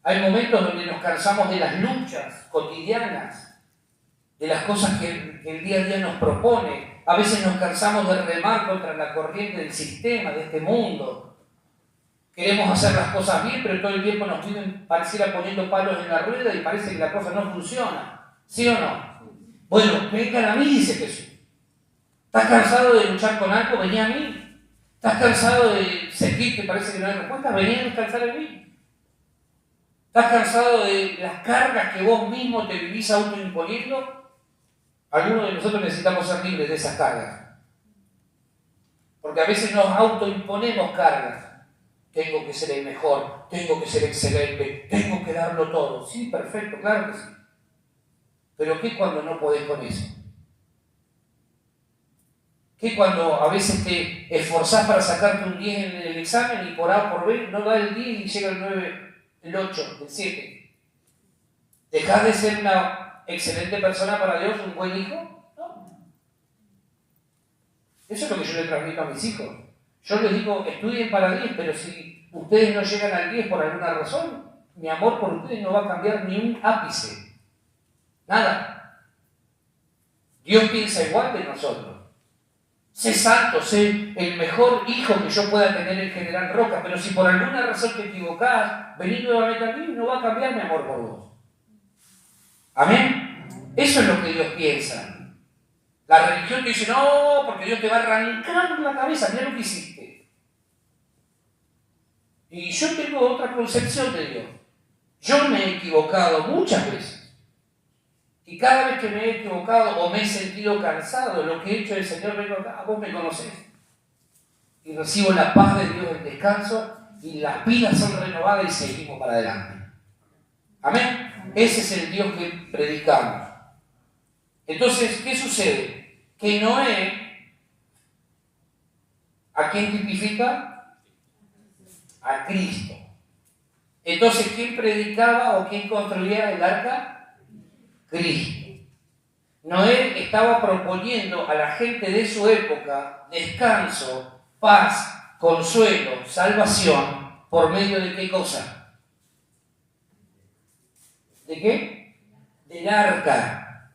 S1: Hay momentos donde nos cansamos de las luchas cotidianas, de las cosas que el día a día nos propone. A veces nos cansamos de remar contra la corriente del sistema, de este mundo. Queremos hacer las cosas bien, pero todo el tiempo nos viven, pareciera poniendo palos en la rueda y parece que la cosa no funciona. ¿Sí o no? Bueno, vengan a mí, dice Jesús. ¿Estás cansado de luchar con algo? Vení a mí. ¿Estás cansado de sentir que parece que no hay respuesta? Vení a descansar en mí. ¿Estás cansado de las cargas que vos mismo te vivís autoimponiendo? Algunos de nosotros necesitamos ser libres de esas cargas. Porque a veces nos autoimponemos cargas. Tengo que ser el mejor, tengo que ser excelente, tengo que darlo todo. Sí, perfecto, claro que sí. Pero ¿qué cuando no podés con eso? ¿Qué cuando a veces te esforzás para sacarte un 10 en el examen y por A o por B no da el 10 y llega el 9, el 8, el 7? ¿Dejás de ser una excelente persona para Dios, un buen hijo? No. Eso es lo que yo le transmito a mis hijos. Yo les digo, estudien para 10, pero si ustedes no llegan al 10 por alguna razón, mi amor por ustedes no va a cambiar ni un ápice. Nada. Dios piensa igual de nosotros. Sé santo, sé el mejor hijo que yo pueda tener el general Roca, pero si por alguna razón te equivocás, vení nuevamente a mí, no va a cambiar mi amor por vos. ¿Amén? Eso es lo que Dios piensa. La religión te dice, no, porque Dios te va a arrancar la cabeza, mira lo que hiciste. Y yo tengo otra concepción de Dios. Yo me he equivocado muchas veces. Y cada vez que me he equivocado o me he sentido cansado, lo que he hecho es, Señor, vengo acá, vos me conocés. Y recibo la paz de Dios, el descanso, y las pilas son renovadas y seguimos para adelante. Amén. Ese es el Dios que predicamos. Entonces, ¿qué sucede? Que Noé, ¿a quién tipifica? A Cristo. Entonces, ¿quién predicaba o quién construía el arca? Cristo. Noé estaba proponiendo a la gente de su época descanso, paz, consuelo, salvación, ¿por medio de qué cosa? ¿De qué? Del arca.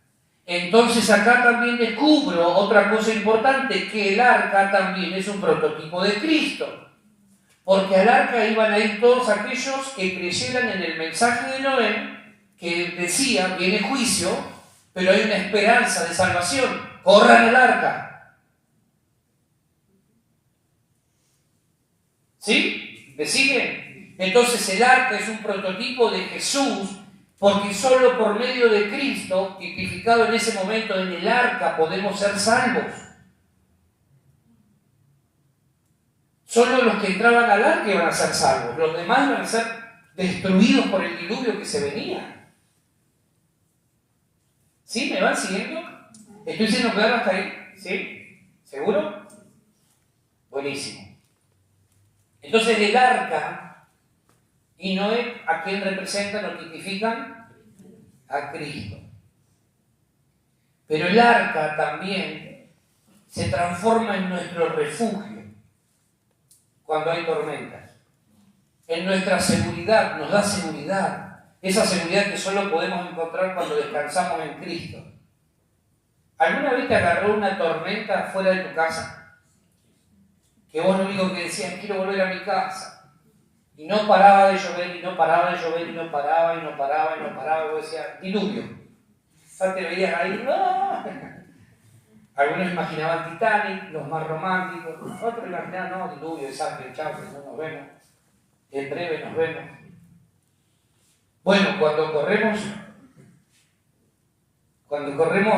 S1: Entonces acá también descubro otra cosa importante, que el arca también es un prototipo de Cristo. Porque al arca iban a ir todos aquellos que creyeran en el mensaje de Noé, que decía, viene juicio, pero hay una esperanza de salvación. Corran al arca. ¿Sí? ¿Me siguen? Entonces el arca es un prototipo de Jesús, Porque solo por medio de Cristo, tipificado en ese momento en el arca, podemos ser salvos. Solo los que entraban al arca iban a ser salvos. Los demás iban a ser destruidos por el diluvio que se venía. ¿Sí? ¿Me van siguiendo? ¿Estoy siendo claro hasta ahí? ¿Sí? ¿Seguro? Buenísimo. Entonces el arca y Noé, ¿a quién representan o tipifican? A Cristo. Pero el arca también se transforma en nuestro refugio cuando hay tormentas. En nuestra seguridad, nos da seguridad. Esa seguridad que solo podemos encontrar cuando descansamos en Cristo. ¿Alguna vez te agarró una tormenta fuera de tu casa? Que vos lo único que decías, quiero volver a mi casa. Y no paraba de llover, y no paraba de llover, y no paraba, y no paraba, y no paraba. Y vos decías, diluvio. Ya te veías ahí, ¡no! Algunos imaginaban Titanic, los más románticos. Otros imaginaban, no, diluvio, desastre, chao, no nos vemos. En breve nos vemos. Bueno, cuando corremos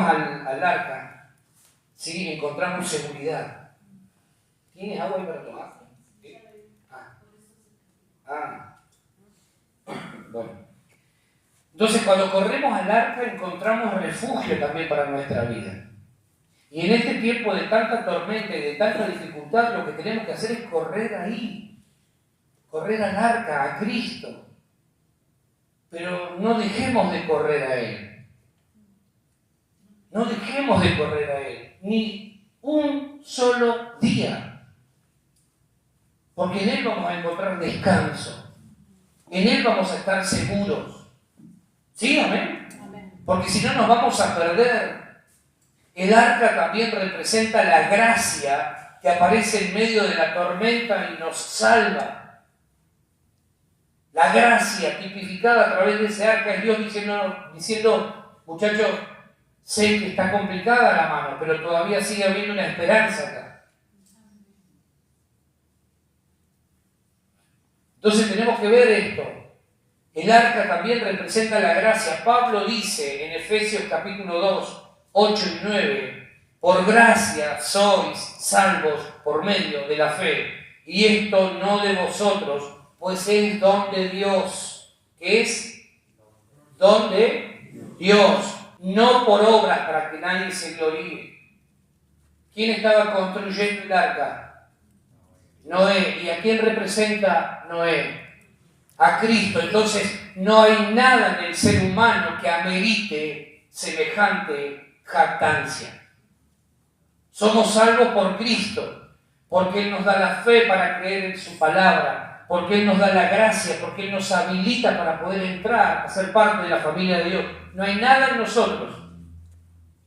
S1: al arca, sí, encontramos seguridad. ¿Tienes agua ahí para tomar? Bueno. Entonces, cuando corremos al arca, encontramos refugio también para nuestra vida. Y en este tiempo de tanta tormenta y de tanta dificultad, lo que tenemos que hacer es correr ahí. Correr al arca, a Cristo. Pero no dejemos de correr a Él. No dejemos de correr a Él. Ni un solo día. Porque en Él vamos a encontrar descanso. En Él vamos a estar seguros. ¿Sí? ¿Amén? Amén. Porque si no nos vamos a perder. El arca también representa la gracia que aparece en medio de la tormenta y nos salva. La gracia tipificada a través de ese arca es Dios diciendo, muchachos, sé que está complicada la mano, pero todavía sigue habiendo una esperanza acá. Entonces tenemos que ver esto. El arca también representa la gracia. Pablo dice en Efesios capítulo 2, 8 y 9, por gracia sois salvos por medio de la fe, y esto no de vosotros, pues es don de Dios. ¿Qué es? Don de Dios, no por obras para que nadie se gloríe. ¿Quién estaba construyendo el arca? Noé. ¿Y a quién representa Noé? A Cristo. Entonces no hay nada en el ser humano que amerite semejante jactancia. Somos salvos por Cristo, porque Él nos da la fe para creer en su palabra, porque Él nos da la gracia, porque Él nos habilita para poder entrar a ser parte de la familia de Dios. No hay nada en nosotros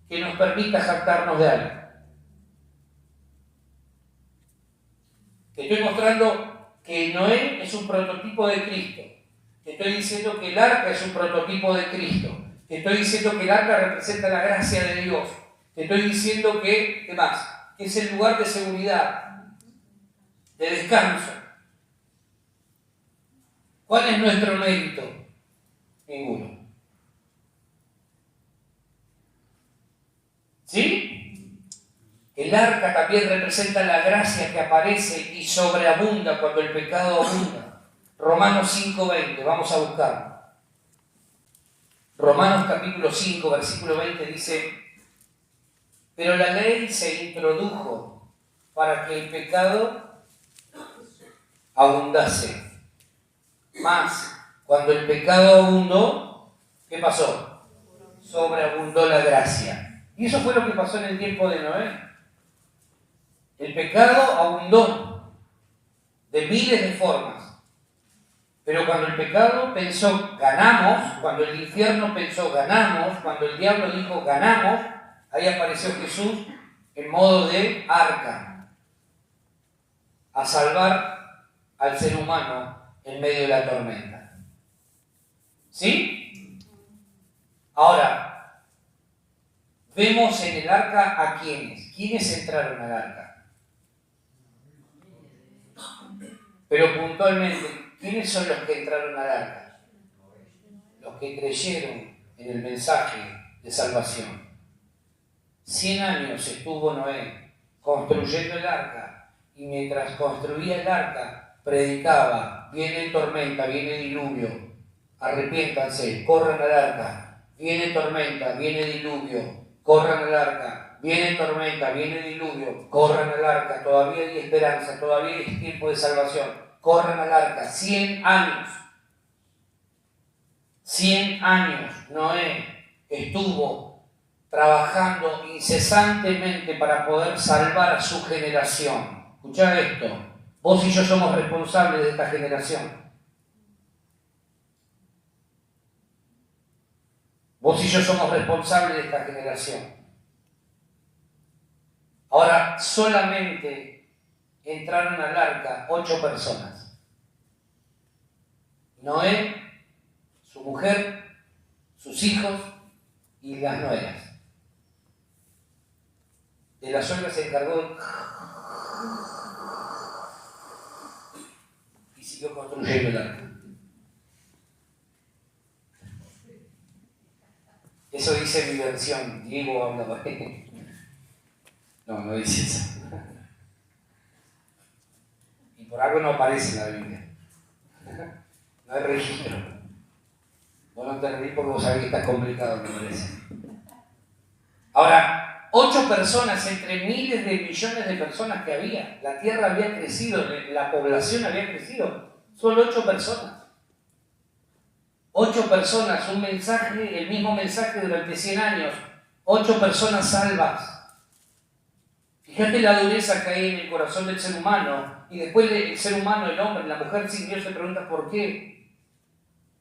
S1: que nos permita jactarnos de algo. Te estoy mostrando que Noé es un prototipo de Cristo. Te estoy diciendo que el arca es un prototipo de Cristo. Te estoy diciendo que el arca representa la gracia de Dios. Te estoy diciendo que, ¿qué más? Que es el lugar de seguridad, de descanso. ¿Cuál es nuestro mérito? Ninguno. ¿Sí? El arca también representa la gracia que aparece y sobreabunda cuando el pecado abunda. Romanos 5:20, vamos a buscarlo. Romanos capítulo 5, versículo 20 dice, pero la ley se introdujo para que el pecado abundase. Más, cuando el pecado abundó, ¿qué pasó? Sobreabundó la gracia. Y eso fue lo que pasó en el tiempo de Noé. El pecado abundó de miles de formas. Pero cuando el pecado pensó, ganamos, cuando el infierno pensó, ganamos, cuando el diablo dijo, ganamos, ahí apareció Jesús en modo de arca, a salvar al ser humano en medio de la tormenta. ¿Sí? Ahora, vemos en el arca a quiénes. ¿Quiénes entraron al arca? Pero puntualmente, ¿quiénes son los que entraron al arca? Los que creyeron en el mensaje de salvación. 100 años estuvo Noé construyendo el arca, y mientras construía el arca predicaba: viene tormenta, viene diluvio, arrepiéntanse, corran al arca. Viene tormenta, viene diluvio, corran al arca. Viene tormenta, viene diluvio, corran al arca. Todavía hay esperanza, todavía hay tiempo de salvación, corran al arca. 100 años. 100 años Noé estuvo trabajando incesantemente para poder salvar a su generación. Escuchá esto: vos y yo somos responsables de esta generación. Vos y yo somos responsables de esta generación. Ahora, solamente entraron al arca 8 personas. Noé, su mujer, sus hijos y las nueras. De la suegra se encargó y siguió construyendo el arca. Eso dice mi versión. Diego hablaba. No dice eso. Y por algo no aparece en la Biblia. No hay registro. Vos no te reís porque vos sabés que está complicado, me parece. Ahora, 8 personas entre miles de millones de personas que había. La tierra había crecido, la población había crecido. Solo 8 personas. 8 personas, un mensaje, el mismo mensaje durante 100 años. 8 personas salvas. Fíjate la dureza que hay en el corazón del ser humano. Y después el ser humano, el hombre, la mujer sin Dios, se pregunta ¿por qué?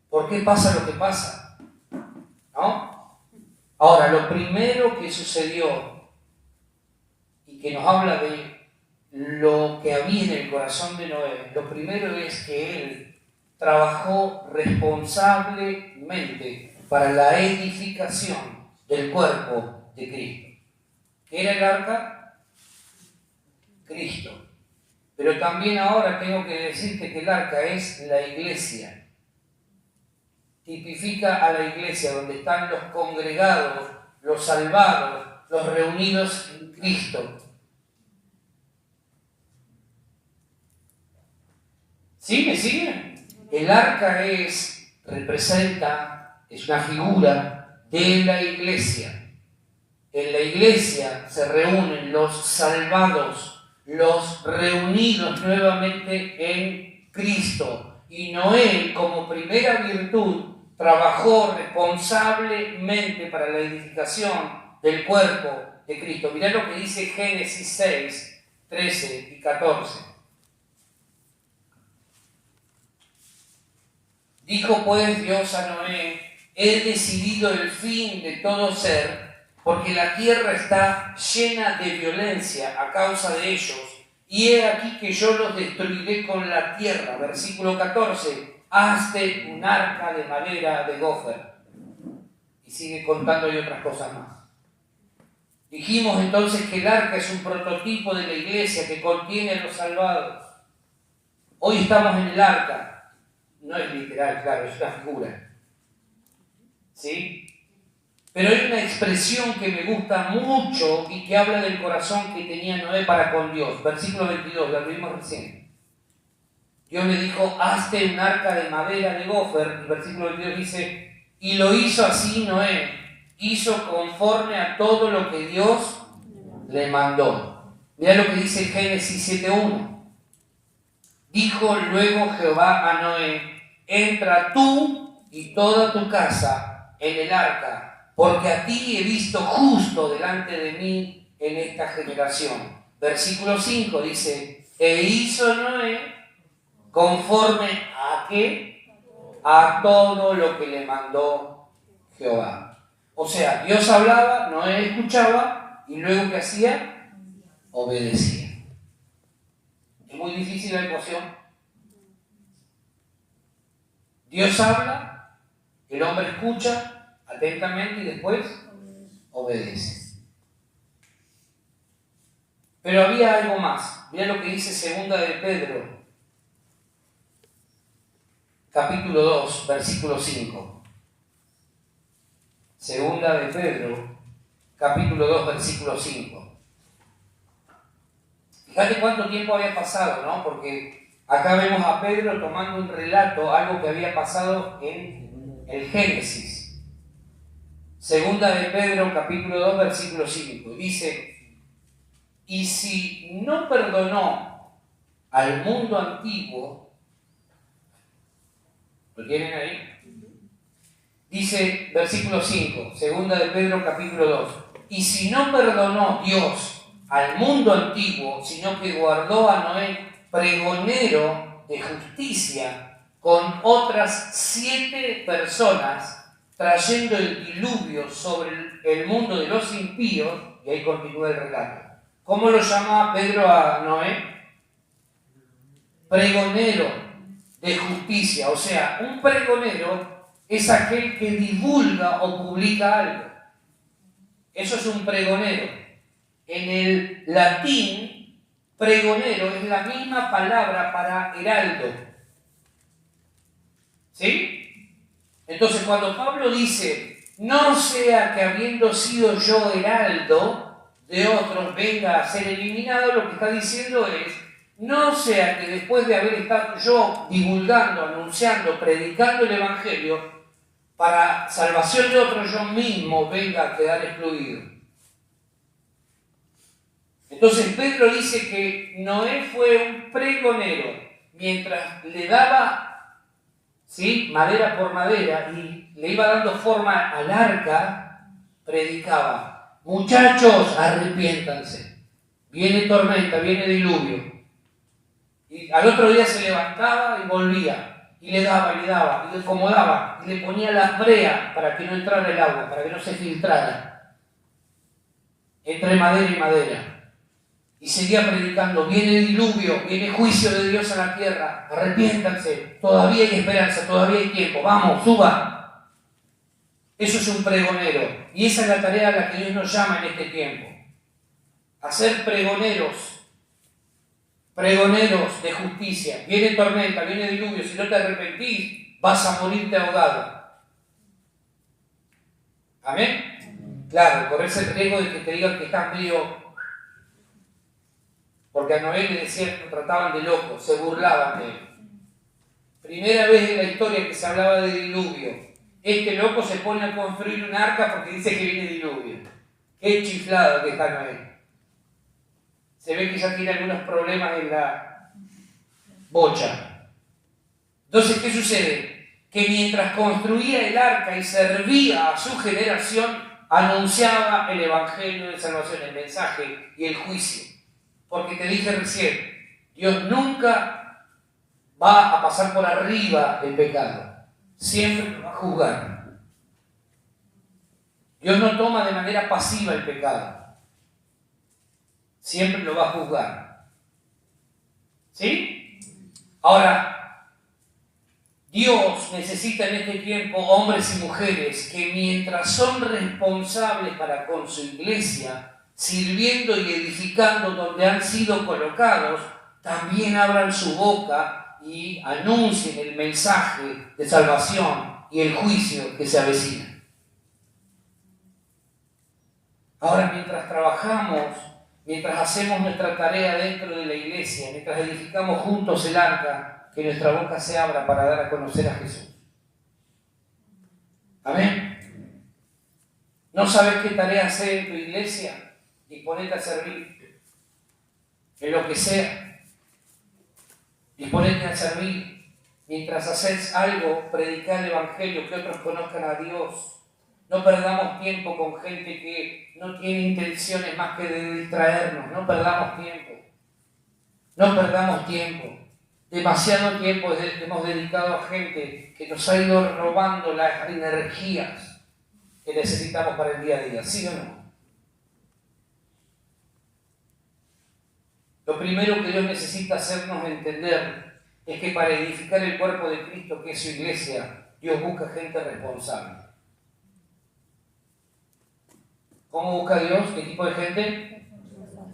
S1: ¿Por qué pasa lo que pasa? ¿No? Ahora, lo primero que sucedió y que nos habla de lo que había en el corazón de Noé, lo primero es que él trabajó responsablemente para la edificación del cuerpo de Cristo. ¿Qué era el arca? Cristo. Pero también ahora tengo que decirte que el arca es la iglesia. Tipifica a la iglesia donde están los congregados, los salvados, los reunidos en Cristo. ¿Sí? ¿Me siguen? El arca representa, es una figura de la iglesia. En la iglesia se reúnen los salvados, los reunidos nuevamente en Cristo. Y Noé, como primera virtud, trabajó responsablemente para la edificación del cuerpo de Cristo. Mirá lo que dice Génesis 6, 13 y 14. Dijo pues Dios a Noé: he decidido el fin de todo ser, porque la tierra está llena de violencia a causa de ellos, y he aquí que yo los destruiré con la tierra. Versículo 14, hazte un arca de madera de gofer. Y sigue contando y otras cosas más. Dijimos entonces que el arca es un prototipo de la iglesia que contiene a los salvados. Hoy estamos en el arca. No es literal, claro, es una figura. ¿Sí? Pero hay una expresión que me gusta mucho y que habla del corazón que tenía Noé para con Dios. Versículo 22, lo vimos recién. Dios le dijo: hazte un arca de madera de gofer. El versículo 22 dice: y lo hizo así Noé. Hizo conforme a todo lo que Dios le mandó. Mirá lo que dice Génesis 7.1. Dijo luego Jehová a Noé: entra tú y toda tu casa en el arca, porque a ti he visto justo delante de mí en esta generación. Versículo 5 dice: e hizo Noé conforme a ¿qué? A todo lo que le mandó Jehová. O sea, Dios hablaba, Noé escuchaba, y luego ¿qué hacía? Obedecía. Es muy difícil la ecuación. Dios habla, el hombre escucha atentamente y después obedece. Pero había algo más. Mira lo que dice segunda de Pedro, capítulo 2, versículo 5. Segunda de Pedro, capítulo 2, versículo 5. Fíjate cuánto tiempo había pasado, ¿no? Porque acá vemos a Pedro tomando un relato, algo que había pasado en el Génesis. Segunda de Pedro, capítulo 2, versículo 5. Dice: y si no perdonó al mundo antiguo, ¿lo tienen ahí? Dice, versículo 5, segunda de Pedro, capítulo 2. Y si no perdonó Dios al mundo antiguo, sino que guardó a Noé pregonero de justicia con otras 7 personas, trayendo el diluvio sobre el mundo de los impíos, y ahí continúa el relato. ¿Cómo lo llama Pedro a Noé? Pregonero de justicia. O sea, un pregonero es aquel que divulga o publica algo. Eso es un pregonero. En el latín, pregonero es la misma palabra para heraldo. ¿Sí? Entonces, cuando Pablo dice, no sea que habiendo sido yo heraldo de otros venga a ser eliminado, lo que está diciendo es, no sea que después de haber estado yo divulgando, anunciando, predicando el Evangelio, para salvación de otros yo mismo venga a quedar excluido. Entonces Pedro dice que Noé fue un pregonero, mientras le daba, ¿sí?, madera por madera y le iba dando forma al arca, predicaba: muchachos, arrepiéntanse, viene tormenta, viene diluvio. Y al otro día se levantaba y volvía. Y le daba, y le acomodaba, y le ponía la brea para que no entrara el agua, para que no se filtrara entre madera y madera. Y seguía predicando: viene el diluvio, viene juicio de Dios a la tierra, arrepiéntanse, todavía hay esperanza, todavía hay tiempo, vamos, suba. Eso es un pregonero, y esa es la tarea a la que Dios nos llama en este tiempo: a ser pregoneros de justicia. Viene tormenta, viene diluvio, si no te arrepentís, vas a morirte ahogado. ¿Amén? Claro, corres el riesgo de que te digan que estás medio... Porque a Noé le decían, lo trataban de loco, se burlaban de él. Primera vez en la historia que se hablaba de diluvio. Este loco se pone a construir un arca porque dice que viene diluvio. Qué chiflado que está Noé. Se ve que ya tiene algunos problemas en la bocha. Entonces, ¿qué sucede? Que mientras construía el arca y servía a su generación, anunciaba el evangelio de salvación, el mensaje y el juicio. Porque te dije recién, Dios nunca va a pasar por arriba del pecado. Siempre lo va a juzgar. Dios no toma de manera pasiva el pecado. Siempre lo va a juzgar. ¿Sí? Ahora, Dios necesita en este tiempo hombres y mujeres que, mientras son responsables para con su iglesia, sirviendo y edificando donde han sido colocados, también abran su boca y anuncien el mensaje de salvación y el juicio que se avecina. Ahora, mientras trabajamos, mientras hacemos nuestra tarea dentro de la iglesia, mientras edificamos juntos el arca, que nuestra boca se abra para dar a conocer a Jesús. Amén. ¿No sabes qué tarea hacer en tu iglesia? Disponete a servir en lo que sea. Disponete a servir. Mientras haces algo, predicar el evangelio, que otros conozcan a Dios. No perdamos tiempo con gente que no tiene intenciones más que de distraernos. No perdamos tiempo. No perdamos tiempo. Demasiado tiempo hemos dedicado a gente que nos ha ido robando las energías que necesitamos para el día a día. ¿Sí o no? Lo primero que Dios necesita hacernos entender es que para edificar el cuerpo de Cristo, que es su iglesia, Dios busca gente responsable. ¿Cómo busca Dios? ¿Qué tipo de gente?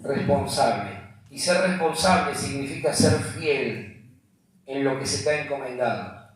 S1: Responsable. Y ser responsable significa ser fiel en lo que se te ha encomendado.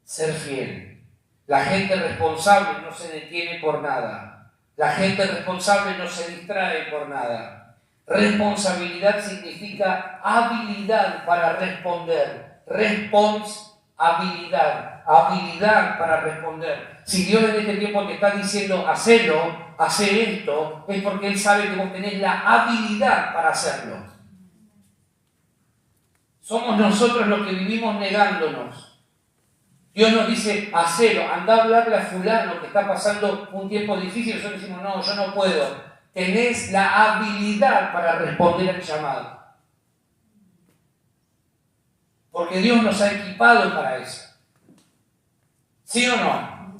S1: Ser fiel. La gente responsable no se detiene por nada. La gente responsable no se distrae por nada. Responsabilidad significa habilidad para responder. Responsabilidad, habilidad para responder. Si Dios en este tiempo te está diciendo, hacelo, hace esto, es porque Él sabe que vos tenés la habilidad para hacerlo. Somos nosotros los que vivimos negándonos. Dios nos dice, hacelo, anda a hablarle a fulano que está pasando un tiempo difícil. Nosotros decimos, no, yo no puedo. Tenés la habilidad para responder al llamado. Porque Dios nos ha equipado para eso. ¿Sí o no?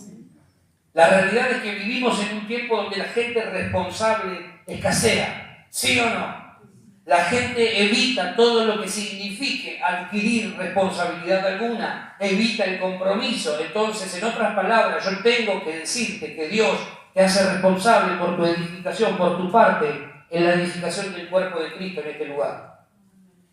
S1: La realidad es que vivimos en un tiempo donde la gente responsable escasea. ¿Sí o no? La gente evita todo lo que signifique adquirir responsabilidad alguna, evita el compromiso. Entonces, en otras palabras, yo tengo que decirte que Dios te hace responsable por tu edificación, por tu parte en la edificación del cuerpo de Cristo en este lugar.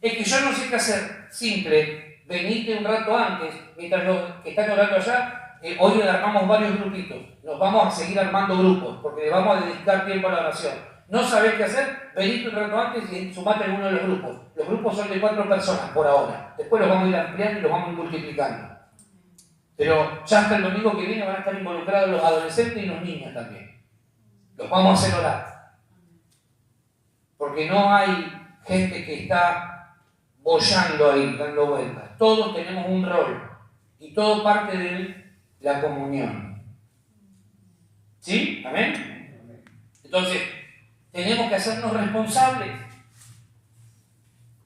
S1: Es que yo no sé qué hacer. Simple, venite un rato antes, mientras los que están orando allá, hoy armamos varios grupitos. Nos vamos a seguir armando grupos, porque le vamos a dedicar tiempo a la oración. ¿No sabés qué hacer? Venite un rato antes y sumate en uno de los grupos. Los grupos son de 4 personas por ahora. Después los vamos a ir ampliando y los vamos a ir multiplicando. Pero ya hasta el domingo que viene van a estar involucrados los adolescentes y los niños también. Los vamos a hacer orar. Porque no hay gente que está boyando ahí, dando vueltas. Todos tenemos un rol. Y todo parte de la comunión. ¿Sí? ¿Amén? Entonces, tenemos que hacernos responsables.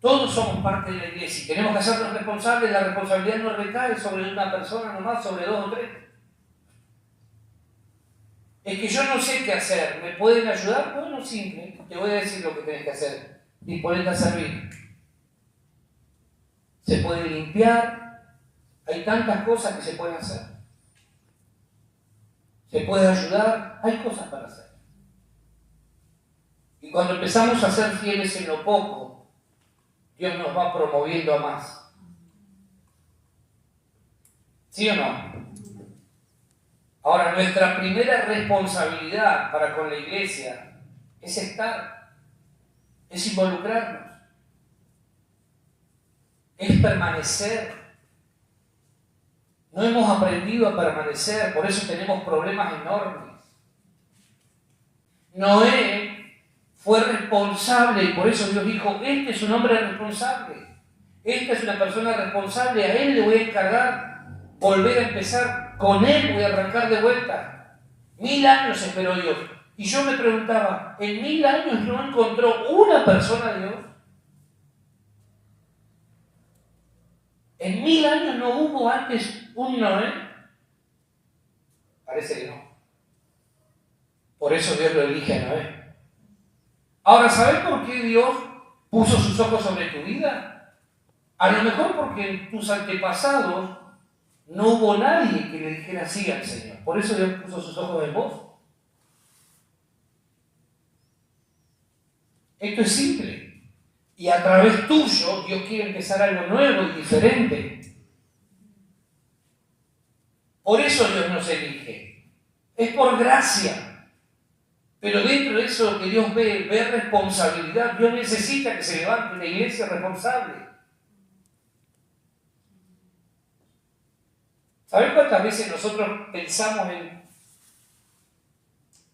S1: Todos somos parte de la iglesia y tenemos que hacernos responsables. La responsabilidad no recae sobre una persona nomás, sobre 2 o 3. Es que yo no sé qué hacer. ¿Me pueden ayudar? Bueno, simple. Te voy a decir lo que tenés que hacer. Disponete a servir. Se puede limpiar. Hay tantas cosas que se pueden hacer. Se puede ayudar. Hay cosas para hacer. Y cuando empezamos a ser fieles en lo poco, Dios nos va promoviendo a más. ¿Sí o no? Ahora, nuestra primera responsabilidad para con la iglesia es estar, es involucrarnos, es permanecer. No hemos aprendido a permanecer, por eso tenemos problemas enormes. Noé fue responsable y por eso Dios dijo, este es un hombre responsable, esta es una persona responsable, a él le voy a encargar volver a empezar, con él voy a arrancar de vuelta. 1000 años esperó Dios. Y yo me preguntaba, ¿en 1000 años no encontró una persona de Dios? ¿En 1000 años no hubo antes un Noé? Parece que no. Por eso Dios lo elige a Noé. Ahora, ¿sabes por qué Dios puso sus ojos sobre tu vida? A lo mejor porque en tus antepasados no hubo nadie que le dijera sí al Señor. Por eso Dios puso sus ojos en vos. Esto es simple. Y a través tuyo, Dios quiere empezar algo nuevo y diferente. Por eso Dios nos elige. Es por gracia. Pero dentro de eso lo que Dios ve responsabilidad. Dios necesita que se levante una iglesia responsable. ¿Sabes cuántas veces nosotros pensamos en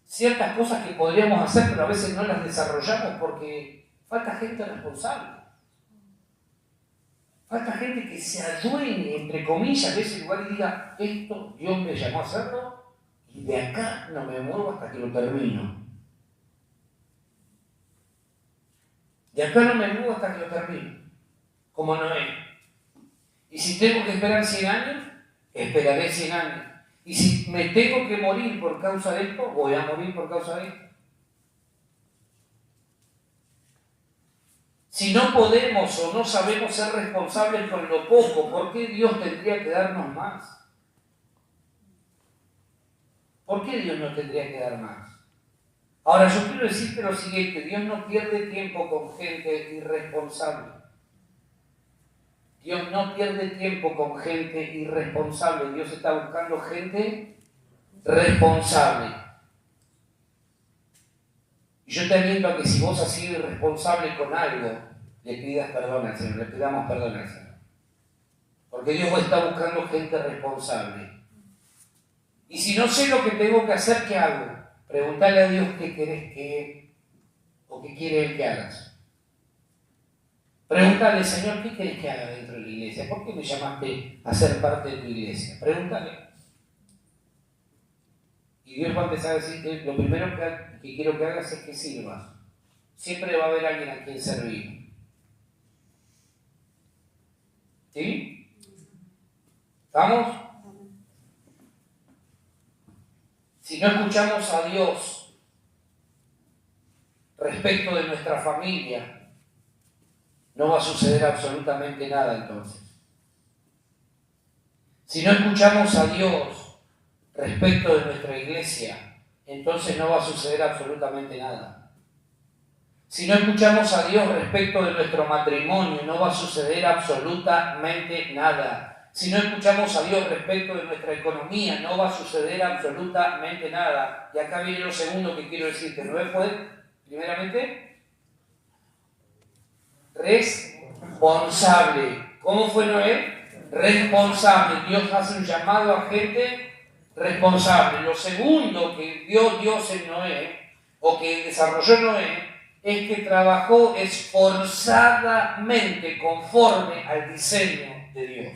S1: ciertas cosas que podríamos hacer, pero a veces no las desarrollamos porque falta gente responsable? Falta gente que se adueñe, entre comillas, de ese lugar y diga, esto Dios me llamó a hacerlo y de acá no me muevo hasta que lo termino. De acá no me muevo hasta que lo termino. Como Noé. Y si tengo que esperar 100 años, esperaré 100 años. Y si me tengo que morir por causa de esto, voy a morir por causa de esto. Si no podemos o no sabemos ser responsables con lo poco, ¿por qué Dios tendría que darnos más? ¿Por qué Dios no tendría que dar más? Ahora, yo quiero decirte lo siguiente, Dios no pierde tiempo con gente irresponsable. Dios no pierde tiempo con gente irresponsable. Dios está buscando gente responsable. Y yo te aliento a que si vos has sido irresponsable con algo, le pidas perdón al Señor, le pidamos perdón al Señor. Porque Dios está buscando gente responsable. Y si no sé lo que tengo que hacer, ¿qué hago? Preguntale a Dios qué querés o qué quiere Él que hagas. Pregúntale, Señor, ¿qué querés que haga dentro de la iglesia? ¿Por qué me llamaste a ser parte de tu iglesia? Pregúntale. Y Dios va a empezar a decir que lo primero que quiero que hagas es que sirvas. Siempre va a haber alguien a quien servir. ¿Sí? ¿Estamos? Si no escuchamos a Dios respecto de nuestra familia, no va a suceder absolutamente nada entonces. Si no escuchamos a Dios respecto de nuestra iglesia, entonces no va a suceder absolutamente nada. Si no escuchamos a Dios respecto de nuestro matrimonio, no va a suceder absolutamente nada. Si no escuchamos a Dios respecto de nuestra economía, no va a suceder absolutamente nada. Y acá viene lo segundo que quiero decirte. Noé fue, primeramente, responsable. ¿Cómo fue Noé? Responsable. Dios hace un llamado a gente responsable. Lo segundo que vio Dios en Noé, o que desarrolló Noé, es que trabajó esforzadamente conforme al diseño de Dios.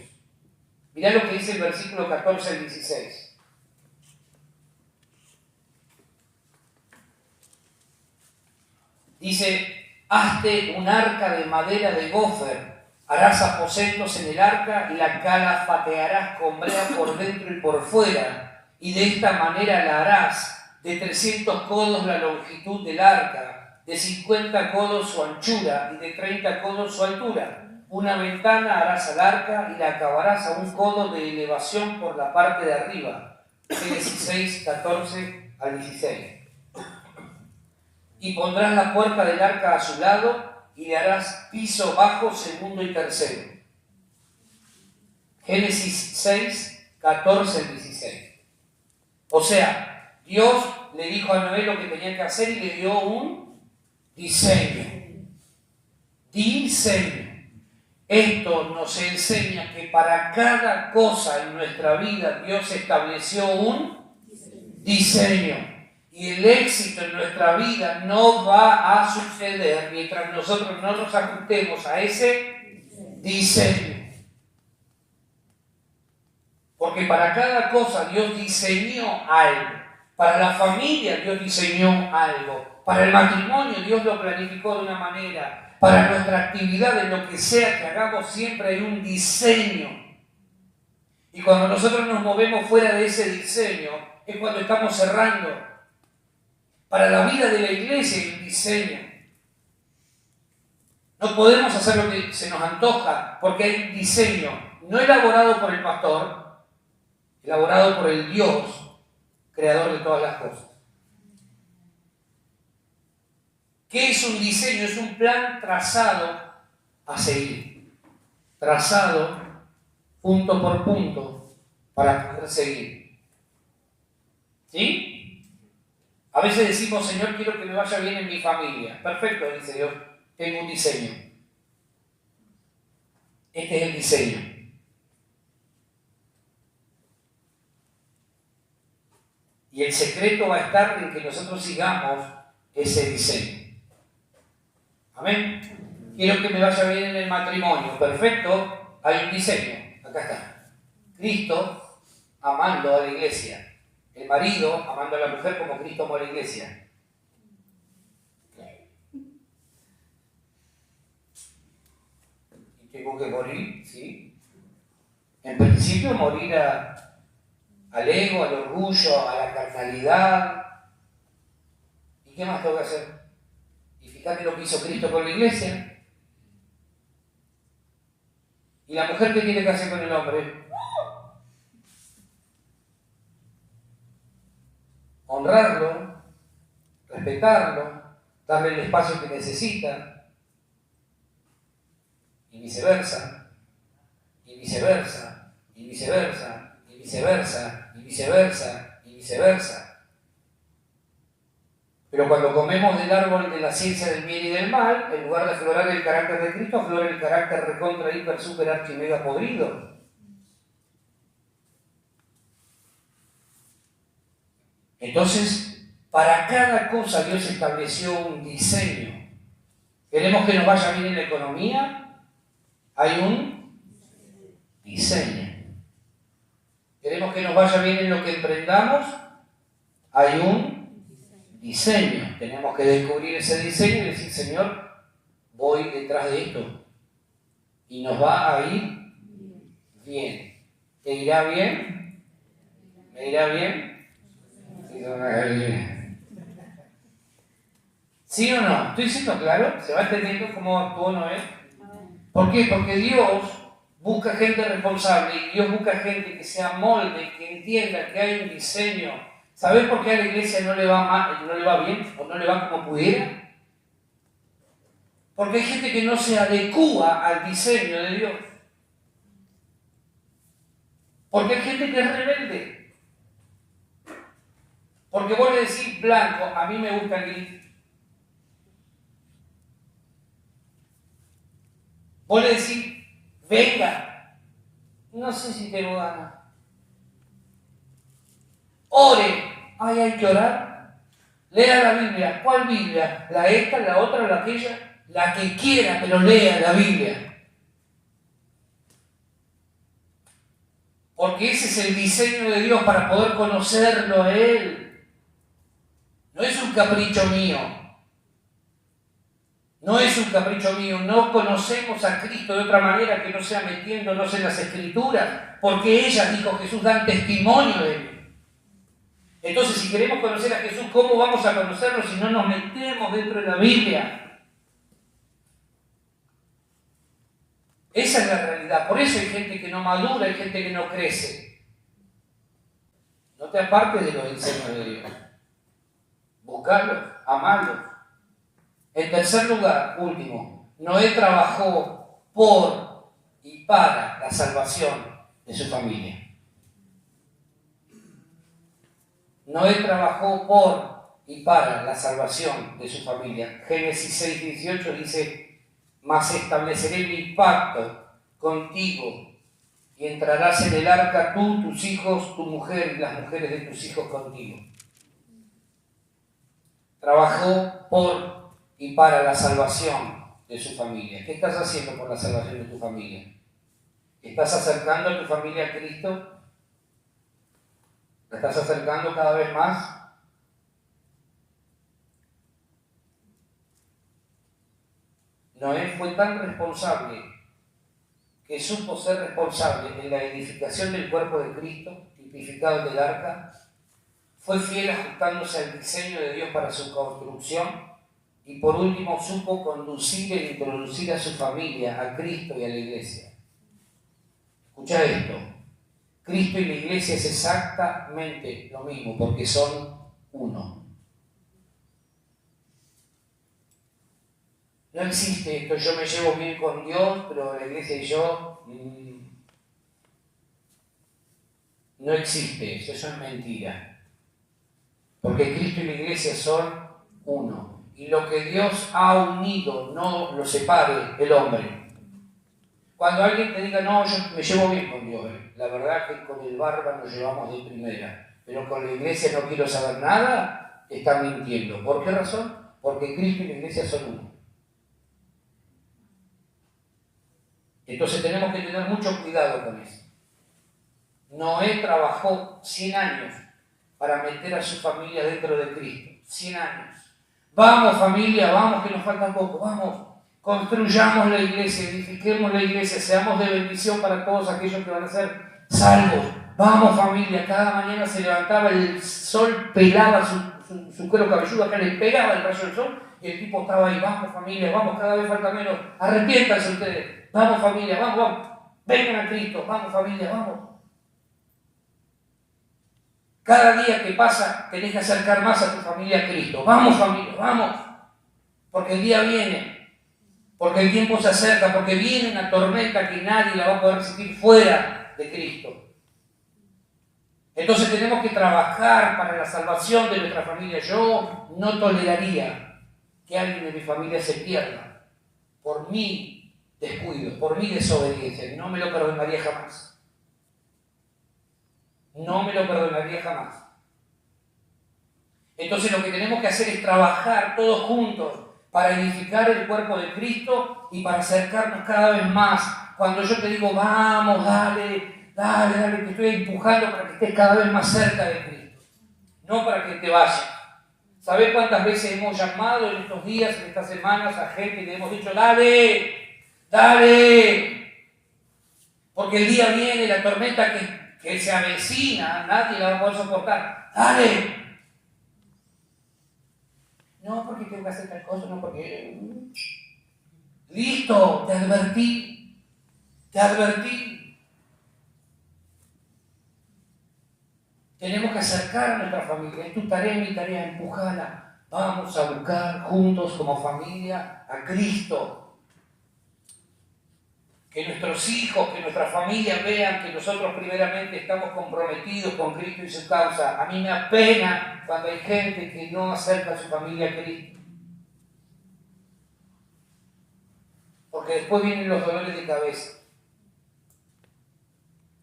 S1: Mirá lo que dice el versículo 14 al 16. Dice, hazte un arca de madera de gofer, harás aposentos en el arca y la calafatearás con brea por dentro y por fuera, y de esta manera la harás de 300 codos la longitud del arca, de 50 codos su anchura y de 30 codos su altura. Una ventana harás al arca y la acabarás a un codo de elevación por la parte de arriba. Génesis 6, 14 al 16. Y pondrás la puerta del arca a su lado y le harás piso bajo, segundo y tercero. Génesis 6, 14 al 16. O sea, Dios le dijo a Noé lo que tenía que hacer y le dio un diseño. Diseño. Esto nos enseña que para cada cosa en nuestra vida Dios estableció un diseño. Y el éxito en nuestra vida no va a suceder mientras nosotros no nos ajustemos a ese diseño. Porque para cada cosa Dios diseñó algo. Para la familia Dios diseñó algo. Para el matrimonio Dios lo planificó de una manera. Para nuestra actividad, en lo que sea que hagamos, siempre hay un diseño. Y cuando nosotros nos movemos fuera de ese diseño, es cuando estamos cerrando. Para la vida de la iglesia hay un diseño. No podemos hacer lo que se nos antoja, porque hay un diseño, no elaborado por el pastor, elaborado por el Dios, creador de todas las cosas. ¿Qué es un diseño? Es un plan trazado a seguir. Trazado punto por punto para poder seguir. ¿Sí? A veces decimos, Señor, quiero que me vaya bien en mi familia. Perfecto, dice Dios, tengo un diseño. Este es el diseño. Y el secreto va a estar en que nosotros sigamos ese diseño. Amén. Quiero que me vaya bien en el matrimonio. Perfecto. Hay un diseño. Acá está. Cristo amando a la iglesia. El marido amando a la mujer como Cristo amó a la iglesia. ¿Y tengo que morir? Sí. En principio morir al ego, al orgullo, a la carnalidad. ¿Y qué más tengo que hacer? Y fíjate lo que hizo Cristo con la iglesia. ¿Y la mujer qué tiene que hacer con el hombre? Honrarlo, respetarlo, darle el espacio que necesita y viceversa. y viceversa, y viceversa, y viceversa, y viceversa, y viceversa. Pero cuando comemos del árbol de la ciencia del bien y del mal, en lugar de aflorar el carácter de Cristo, aflora el carácter recontra, hiper, super, archi, mega podrido. Entonces, para cada cosa Dios estableció un diseño. ¿Queremos que nos vaya bien en la economía? Hay un diseño. ¿Queremos que nos vaya bien en lo que emprendamos? Hay un diseño. Tenemos que descubrir ese diseño y decir, Señor, voy detrás de esto. Y nos va a ir bien. ¿Te irá bien? ¿Me irá bien? ¿Sí o no? ¿Estoy siendo claro? ¿Se va entendiendo cómo actuó Noé? ¿Por qué? Porque Dios busca gente responsable y Dios busca gente que sea molde, que entienda que hay un diseño. ¿Sabés por qué a la iglesia no le va bien o no le va como pudiera? Porque hay gente que no se adecúa al diseño de Dios. Porque hay gente que es rebelde. Porque vos le decís blanco, a mí me gusta el gris. Vos le decís, venga, no sé si tengo ganas. Ore, ay, hay que orar. Lea la Biblia. ¿Cuál Biblia? ¿La esta, la otra, la aquella? La que quiera, pero lea la Biblia. Porque ese es el diseño de Dios para poder conocerlo a Él. No es un capricho mío. No es un capricho mío. No conocemos a Cristo de otra manera que no sea metiéndonos en las Escrituras. Porque ellas, dijo Jesús, dan testimonio de Él. Entonces, si queremos conocer a Jesús, ¿cómo vamos a conocerlo si no nos metemos dentro de la Biblia? Esa es la realidad. Por eso hay gente que no madura, hay gente que no crece. No te apartes de los diseños de Dios. Buscarlos, amarlos. En tercer lugar, último, Noé trabajó por y para la salvación de su familia. Noé trabajó por y para la salvación de su familia. Génesis 6:18 dice, mas estableceré mi pacto contigo y entrarás en el arca tú, tus hijos, tu mujer y las mujeres de tus hijos contigo. Trabajó por y para la salvación de su familia. ¿Qué estás haciendo por la salvación de tu familia? ¿Estás acercando a tu familia a Cristo? ¿La estás acercando cada vez más? Noé fue tan responsable que supo ser responsable en la edificación del cuerpo de Cristo, tipificado en el arca. Fue fiel ajustándose al diseño de Dios para su construcción y por último supo conducir e introducir a su familia, a Cristo y a la iglesia. Escucha esto. Cristo y la iglesia es exactamente lo mismo porque son uno. No existe esto, yo me llevo bien con Dios, pero la iglesia y yo... No existe eso es mentira. Porque Cristo y la iglesia son uno. Y lo que Dios ha unido no lo separe el hombre. Cuando alguien te diga, no, yo me llevo bien con Dios, la verdad que con el barba nos llevamos de primera, pero con la iglesia no quiero saber nada, está mintiendo. ¿Por qué razón? Porque Cristo y la iglesia son uno. Entonces tenemos que tener mucho cuidado con eso. Noé trabajó 100 años para meter a su familia dentro de Cristo. 100 años. Vamos familia, vamos que nos falta poco, vamos. Construyamos la iglesia, edifiquemos la iglesia, seamos de bendición para todos aquellos que van a ser salvos. Vamos familia, cada mañana se levantaba, el sol pelaba su cuero cabelludo, acá le pegaba el rayo del sol y el tipo estaba ahí, vamos familia, vamos, cada vez falta menos, arrepiéntanse ustedes, vamos familia, vamos, vengan a Cristo, vamos familia, vamos. Cada día que pasa tenés que acercar más a tu familia a Cristo, vamos familia, vamos, porque el día viene. Porque el tiempo se acerca, porque viene una tormenta que nadie la va a poder resistir fuera de Cristo. Entonces tenemos que trabajar para la salvación de nuestra familia. Yo no toleraría que alguien de mi familia se pierda por mi descuido, por mi desobediencia. No me lo perdonaría jamás. No me lo perdonaría jamás. Entonces lo que tenemos que hacer es trabajar todos juntos para edificar el cuerpo de Cristo y para acercarnos cada vez más. Cuando yo te digo, vamos, dale, te estoy empujando para que estés cada vez más cerca de Cristo, no para que te vayas. ¿Sabés cuántas veces hemos llamado en estos días, en estas semanas, a gente y le hemos dicho, dale, porque el día viene, la tormenta que se avecina, nadie la va a poder soportar, dale. No porque tengo que hacer tal cosa, no porque... Listo, te advertí. Tenemos que acercar a nuestra familia. Es tu tarea y mi tarea, empujarla. Vamos a buscar juntos como familia a Cristo. Que nuestros hijos, que nuestra familia vean que nosotros primeramente estamos comprometidos con Cristo y su causa. A mí me apena cuando hay gente que no acerca a su familia a Cristo. Porque después vienen los dolores de cabeza.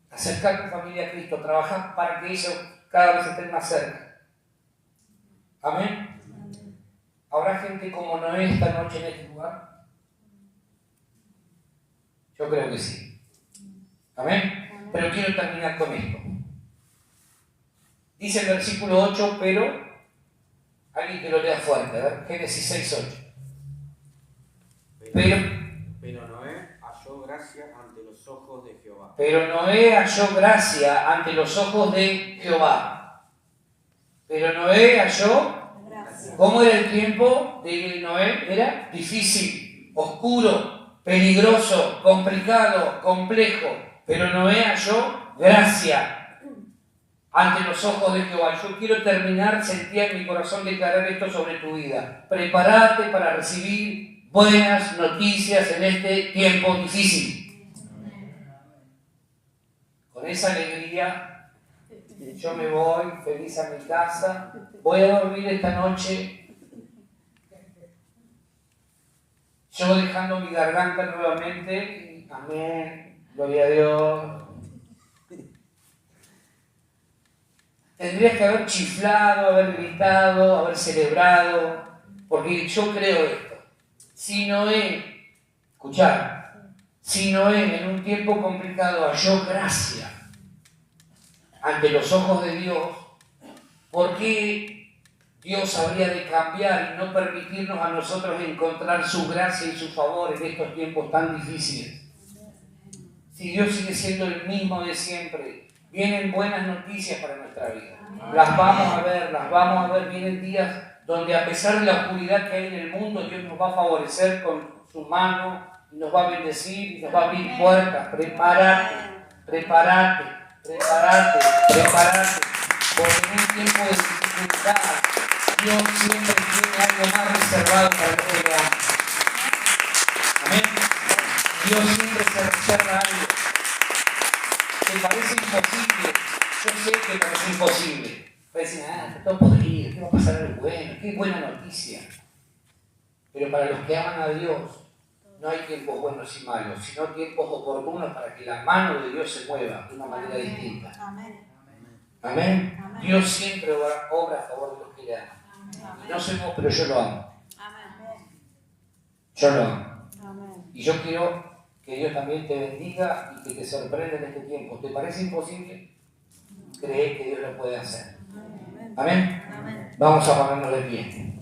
S1: Acercar tu familia a Cristo, trabajar para que ellos cada vez estén más cerca. Amén. ¿Habrá gente como Noé esta noche en este lugar? Yo creo que sí. Amén. Pero quiero terminar con esto. Dice el versículo 8, pero alguien que lo lea fuerte, a ver, Génesis 6:8.
S2: Pero Noé halló gracia ante los ojos de Jehová.
S1: Pero Noé halló gracia ante los ojos de Jehová. Pero Noé halló... ¿Cómo era el tiempo de Noé? Era difícil, oscuro, peligroso, complicado, complejo. Pero Noé halló gracia ante los ojos de Jehová. Yo quiero terminar, sentía en mi corazón declarar esto sobre tu vida. Prepárate para recibir buenas noticias en este tiempo difícil. Con esa alegría yo me voy feliz a mi casa. Voy a dormir esta noche yo dejando mi garganta nuevamente. Amén, gloria a Dios. Tendrías que haber chiflado, haber gritado, haber celebrado, porque yo creo esto. Si Noé, escuchá, si Noé en un tiempo complicado halló gracia ante los ojos de Dios, ¿por qué Dios habría de cambiar y no permitirnos a nosotros encontrar su gracia y su favor en estos tiempos tan difíciles? Si Dios sigue siendo el mismo de siempre, vienen buenas noticias para nuestra vida. Las vamos a ver, vienen días donde a pesar de la oscuridad que hay en el mundo, Dios nos va a favorecer con su mano, y nos va a bendecir y nos va a abrir puertas. Prepárate, porque en un tiempo de dificultad, Dios siempre tiene algo más reservado para los que le aman. Amén. Dios siempre se reserva algo. ¿Te parece imposible? Yo sé que parece imposible. Parece, está todo podrido, ¿qué va a pasar algo bueno? Qué buena noticia. Pero para los que aman a Dios, no hay tiempos buenos y malos, sino tiempos oportunos para que la mano de Dios se mueva de una manera distinta. Amén. Dios siempre obra a favor de los que le aman. Y no sé vos, pero yo lo amo. Yo lo amo. Y yo quiero que Dios también te bendiga y que te sorprenda en este tiempo. ¿Te parece imposible? Cree que Dios lo puede hacer. Amén. Vamos a ponernos de pie.